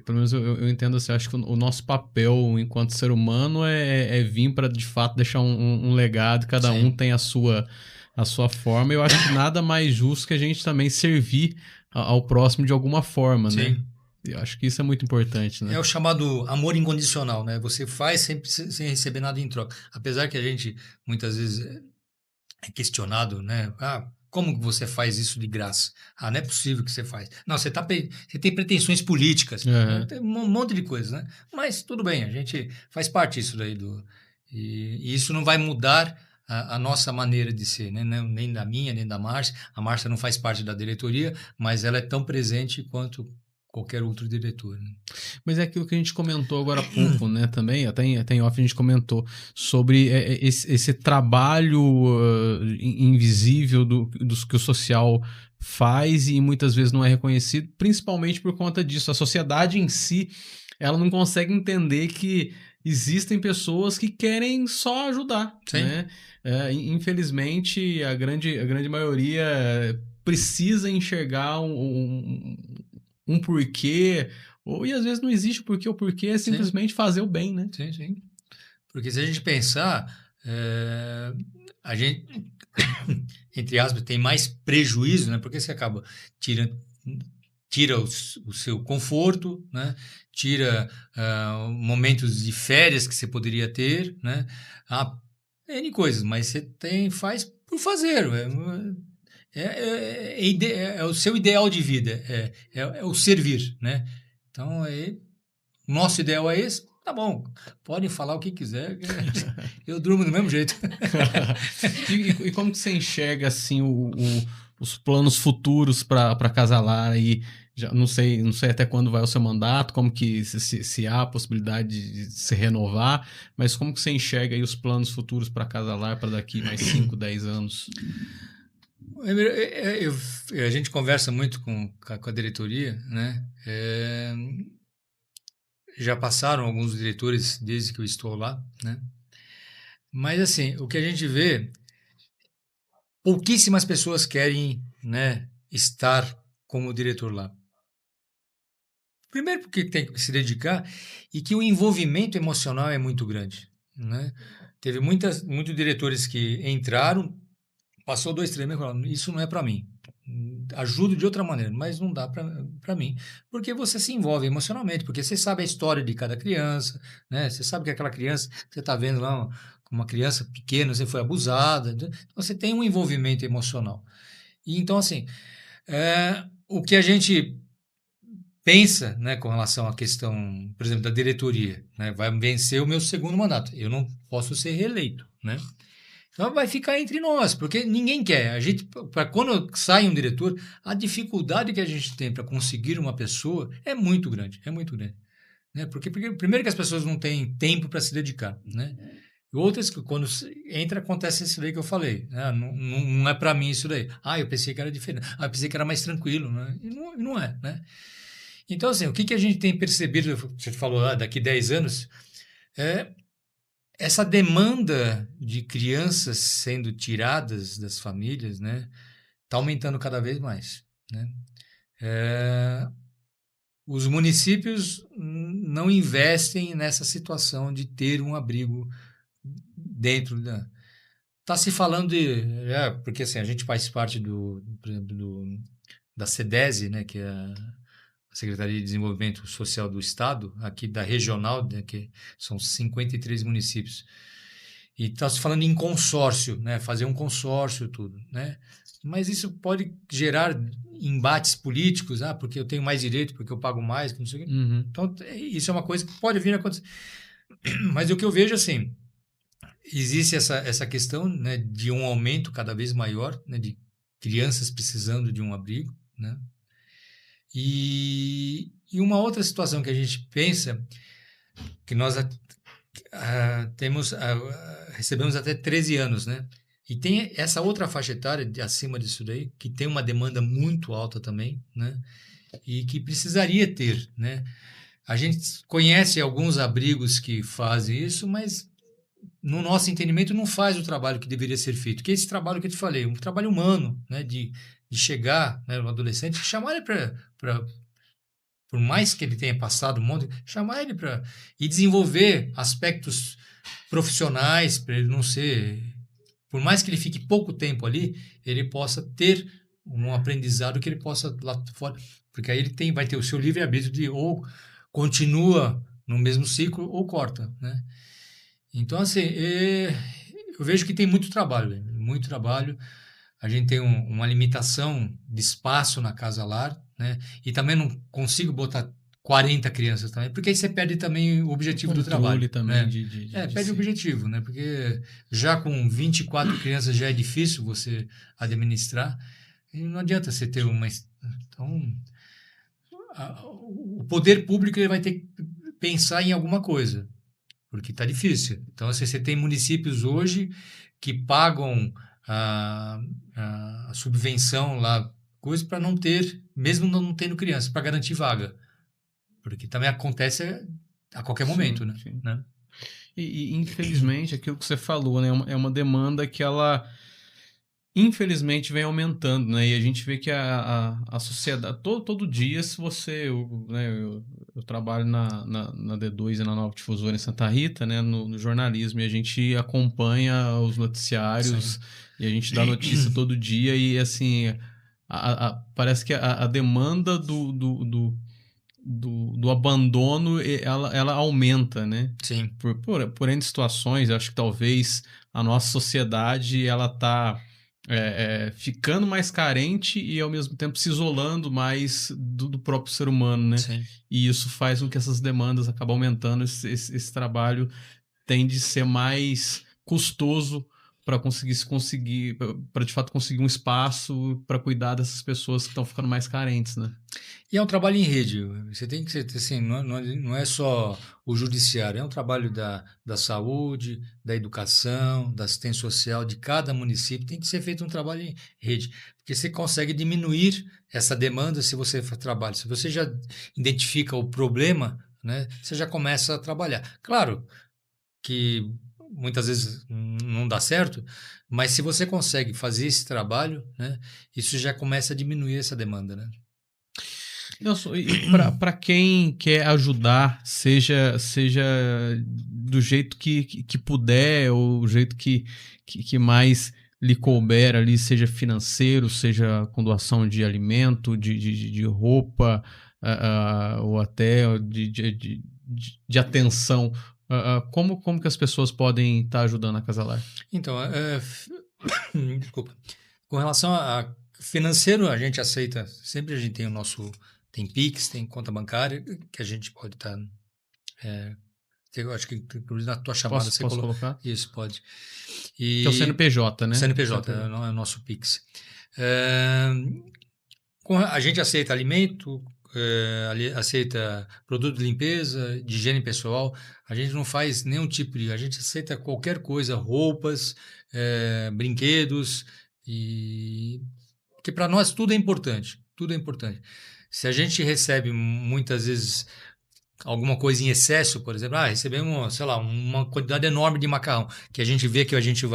pelo menos eu entendo assim, eu acho que o nosso papel enquanto ser humano é vir para, de fato, deixar um legado, cada um
Sim.
tem a sua forma. Eu acho que nada mais justo que a gente também servir ao próximo de alguma forma, né?
Sim.
Eu acho que isso é muito importante, né?
É o chamado amor incondicional, né? Você faz sem receber nada em troca. Apesar que a gente, muitas vezes, é questionado, né? Ah, como que você faz isso de graça? Ah, não é possível que você faz. Não, você tem pretensões políticas,
Uhum.
tem um monte de coisas, né? Mas tudo bem, a gente faz parte disso daí e isso não vai mudar a nossa maneira de ser, né? Nem da minha, nem da Márcia. A Márcia não faz parte da diretoria, mas ela é tão presente quanto qualquer outro diretor, né?
Mas é aquilo que a gente comentou agora há pouco, né? Também, até em off a gente comentou sobre esse trabalho invisível dos que o social faz e muitas vezes não é reconhecido, principalmente por conta disso. A sociedade em si, ela não consegue entender que existem pessoas que querem só ajudar,
Sim.
né? Infelizmente, a grande maioria precisa enxergar um porquê, e às vezes não existe o porquê é simplesmente fazer o bem, né?
Sim, sim. Porque se a gente pensar, a gente, entre aspas, tem mais prejuízo, né? Porque você acaba tira o seu conforto, né? Tira momentos de férias que você poderia ter, né? Há N coisas, mas você faz por fazer. É o seu ideal de vida, é o servir, né? Então, o nosso ideal é esse. Tá bom, podem falar o que quiser, eu durmo do mesmo jeito.
E como que você enxerga assim os planos futuros para Casalar aí? Já não sei até quando vai o seu mandato, como que se há a possibilidade de se renovar, mas como que você enxerga aí os planos futuros para Casalar para daqui mais 5, 10 anos?
A gente conversa muito com a diretoria, né? Já passaram alguns diretores desde que eu estou lá, né? Mas assim, o que a gente vê pouquíssimas pessoas querem, né, estar como diretor lá. Primeiro porque tem que se dedicar e que o envolvimento emocional é muito grande, né? Teve muitos diretores que entraram, passou 2, 3 meses e falaram, isso não é para mim. Ajudo de outra maneira, mas não dá para mim. Porque você se envolve emocionalmente, porque você sabe a história de cada criança, né? Você sabe que aquela criança, você está vendo lá uma criança pequena, você foi abusada, então você tem um envolvimento emocional. E então, assim, o que a gente pensa, né, com relação à questão, por exemplo, da diretoria, né, vai vencer o meu segundo mandato, eu não posso ser reeleito, né? Então vai ficar entre nós, porque ninguém quer. A gente, para quando sai um diretor, a dificuldade que a gente tem para conseguir uma pessoa é muito grande, né? Porque primeiro que as pessoas não têm tempo para se dedicar, né? E outras que quando entra acontece isso daí que eu falei, né? Não é para mim isso daí. Ah, eu pensei que era diferente. Ah, eu pensei que era mais tranquilo, né? E não é, né? Então, assim, o que a gente tem percebido, você falou, daqui 10 anos, é essa demanda de crianças sendo tiradas das famílias, né, está aumentando cada vez mais, né? Os municípios não investem nessa situação de ter um abrigo dentro da... Está se falando de... porque assim, a gente faz parte por exemplo, da SEDESI, né, que é a Secretaria de Desenvolvimento Social do Estado, aqui da regional, né, que são 53 municípios. E está se falando em consórcio, né, fazer um consórcio, tudo, né? Mas isso pode gerar embates políticos, porque eu tenho mais direito, porque eu pago mais, que não sei o quê.
Uhum.
Então, isso é uma coisa que pode vir a acontecer. Mas o que eu vejo, assim, existe essa questão, né, de um aumento cada vez maior, né, de crianças precisando de um abrigo, né? E uma outra situação que a gente pensa, que nós recebemos até 13 anos, né? E tem essa outra faixa etária acima disso daí, que tem uma demanda muito alta também, né? E que precisaria ter, né? A gente conhece alguns abrigos que fazem isso, mas no nosso entendimento não faz o trabalho que deveria ser feito, que é esse trabalho que eu te falei, um trabalho humano, né? De chegar, né, no adolescente, chamar ele para por mais que ele tenha passado um monte, chamar ele para e desenvolver aspectos profissionais para ele não ser, por mais que ele fique pouco tempo ali, ele possa ter um aprendizado que ele possa lá fora, porque aí ele vai ter o seu livre-arbítrio de ou continua no mesmo ciclo ou corta, né? Então, assim, eu vejo que tem muito trabalho, muito trabalho. A gente tem uma limitação de espaço na casa-lar, né? E também não consigo botar 40 crianças também, porque aí você perde também o objetivo do trabalho.
Também
né? Perde o objetivo, né? Porque já com 24 crianças já é difícil você administrar, e não adianta você ter uma... Então, o poder público ele vai ter que pensar em alguma coisa, porque está difícil. Então, assim, você tem municípios hoje que pagam a subvenção lá, coisa para não ter, mesmo não tendo criança, para garantir vaga. Porque também acontece a qualquer momento, né?
Sim.
né?
E infelizmente, aquilo que você falou, né, é uma demanda que ela infelizmente vem aumentando, né? E a gente vê que a sociedade, todo dia, se você... Eu trabalho na D2 e na Nova Difusora em Santa Rita, né? No jornalismo, e a gente acompanha os noticiários. Sim. E a gente dá notícia todo dia e, assim, parece que a demanda do abandono, ela aumenta, né?
Sim.
Por N situações, eu acho que talvez a nossa sociedade, ela tá... ficando mais carente e ao mesmo tempo se isolando mais do próprio ser humano, né?
Sim.
E isso faz com que essas demandas acabem aumentando. Esse trabalho tende a ser mais custoso para para de fato conseguir um espaço para cuidar dessas pessoas que estão ficando mais carentes, né?
E é um trabalho em rede. Você tem que ser assim, não é só o judiciário, é um trabalho da saúde, da educação, da assistência social de cada município. Tem que ser feito um trabalho em rede, porque você consegue diminuir essa demanda se você trabalha. Se você já identifica o problema, né, você já começa a trabalhar. Claro que muitas vezes não dá certo, mas se você consegue fazer esse trabalho, né, isso já começa a diminuir essa demanda, né?
Nelson, e para quem quer ajudar, seja do jeito que puder, ou o jeito que mais lhe couber ali, seja financeiro, seja com doação de alimento, de roupa, ou até de atenção, como que as pessoas podem estar ajudando a Casalar?
Então, desculpa. Com relação a financeiro, a gente aceita, sempre a gente tem tem Pix, tem conta bancária, que a gente pode estar... eu acho que inclusive na tua chamada
Posso
colocou.
colocar?
Isso, pode.
Que é o CNPJ, né?
CNPJ, é o nosso Pix. A gente aceita alimento, aceita produto de limpeza, de higiene pessoal. A gente não faz nenhum tipo de... A gente aceita qualquer coisa, roupas, brinquedos, porque para nós tudo é importante. Tudo é importante. Se a gente recebe muitas vezes alguma coisa em excesso, por exemplo, recebemos, sei lá, uma quantidade enorme de macarrão, que a gente vê que a gente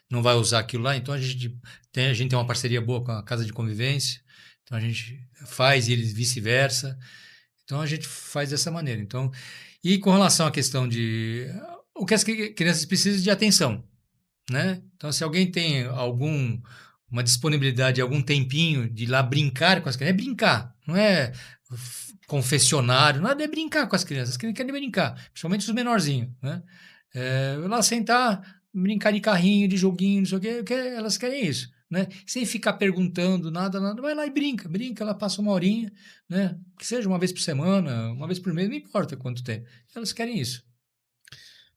não vai usar aquilo lá, então a gente tem uma parceria boa com a Casa de Convivência, então a gente faz e eles vice-versa, então a gente faz dessa maneira. Então, e com relação à questão de o que as crianças precisam de atenção, né? Então, se alguém tem uma disponibilidade, algum tempinho de ir lá brincar com as crianças, é brincar, não é confessionário, nada, é brincar com as crianças querem brincar, principalmente os menorzinhos, né? Lá sentar, brincar de carrinho, de joguinho, não sei o que elas querem isso, né? Sem ficar perguntando nada, vai lá e brinca, ela passa uma horinha, né? Que seja uma vez por semana, uma vez por mês, não importa quanto tempo, elas querem isso.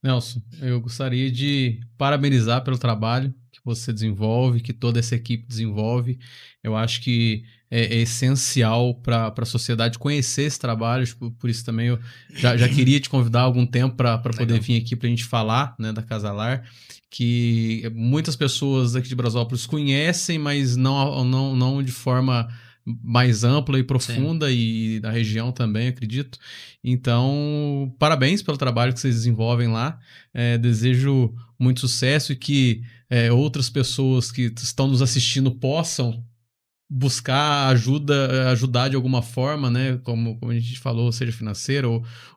Nelson, eu gostaria de parabenizar pelo trabalho que você desenvolve, que toda essa equipe desenvolve. Eu acho que é essencial para a sociedade conhecer esse trabalho, por isso também eu já queria te convidar há algum tempo para poder vir aqui para a gente falar, né, da Casalar, que muitas pessoas aqui de Brasópolis conhecem, mas não de forma mais ampla e profunda. Sim. E da região também, acredito. Então, parabéns pelo trabalho que vocês desenvolvem lá. Desejo muito sucesso e que outras pessoas que estão nos assistindo possam buscar ajudar de alguma forma, né? Como a gente falou, seja financeira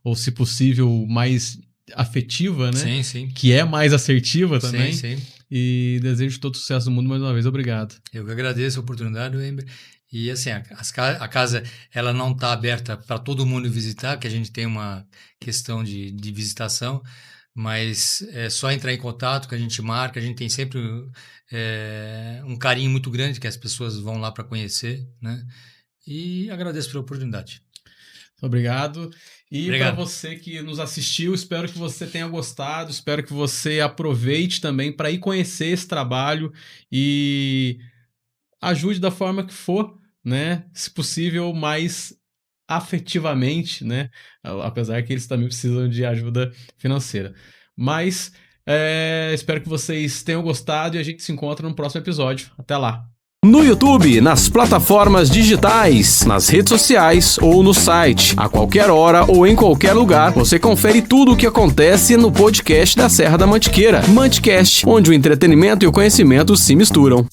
ou se possível, mais afetiva, né?
Sim, sim.
Que é mais assertiva também.
Sim, sim.
E desejo todo sucesso do mundo mais uma vez. Obrigado.
Eu que agradeço a oportunidade, Wember. E assim, a casa ela não está aberta para todo mundo visitar, porque a gente tem uma questão de visitação, mas é só entrar em contato que a gente marca, a gente tem sempre um carinho muito grande que as pessoas vão lá para conhecer, né? E agradeço pela oportunidade.
Obrigado. E para você que nos assistiu, espero que você tenha gostado, espero que você aproveite também para ir conhecer esse trabalho e ajude da forma que for, né? Se possível, mais afetivamente, né? Apesar que eles também precisam de ajuda financeira. Mas espero que vocês tenham gostado e a gente se encontra no próximo episódio. Até lá!
No YouTube, nas plataformas digitais, nas redes sociais ou no site. A qualquer hora ou em qualquer lugar, você confere tudo o que acontece no podcast da Serra da Mantiqueira. Manticast, onde o entretenimento e o conhecimento se misturam.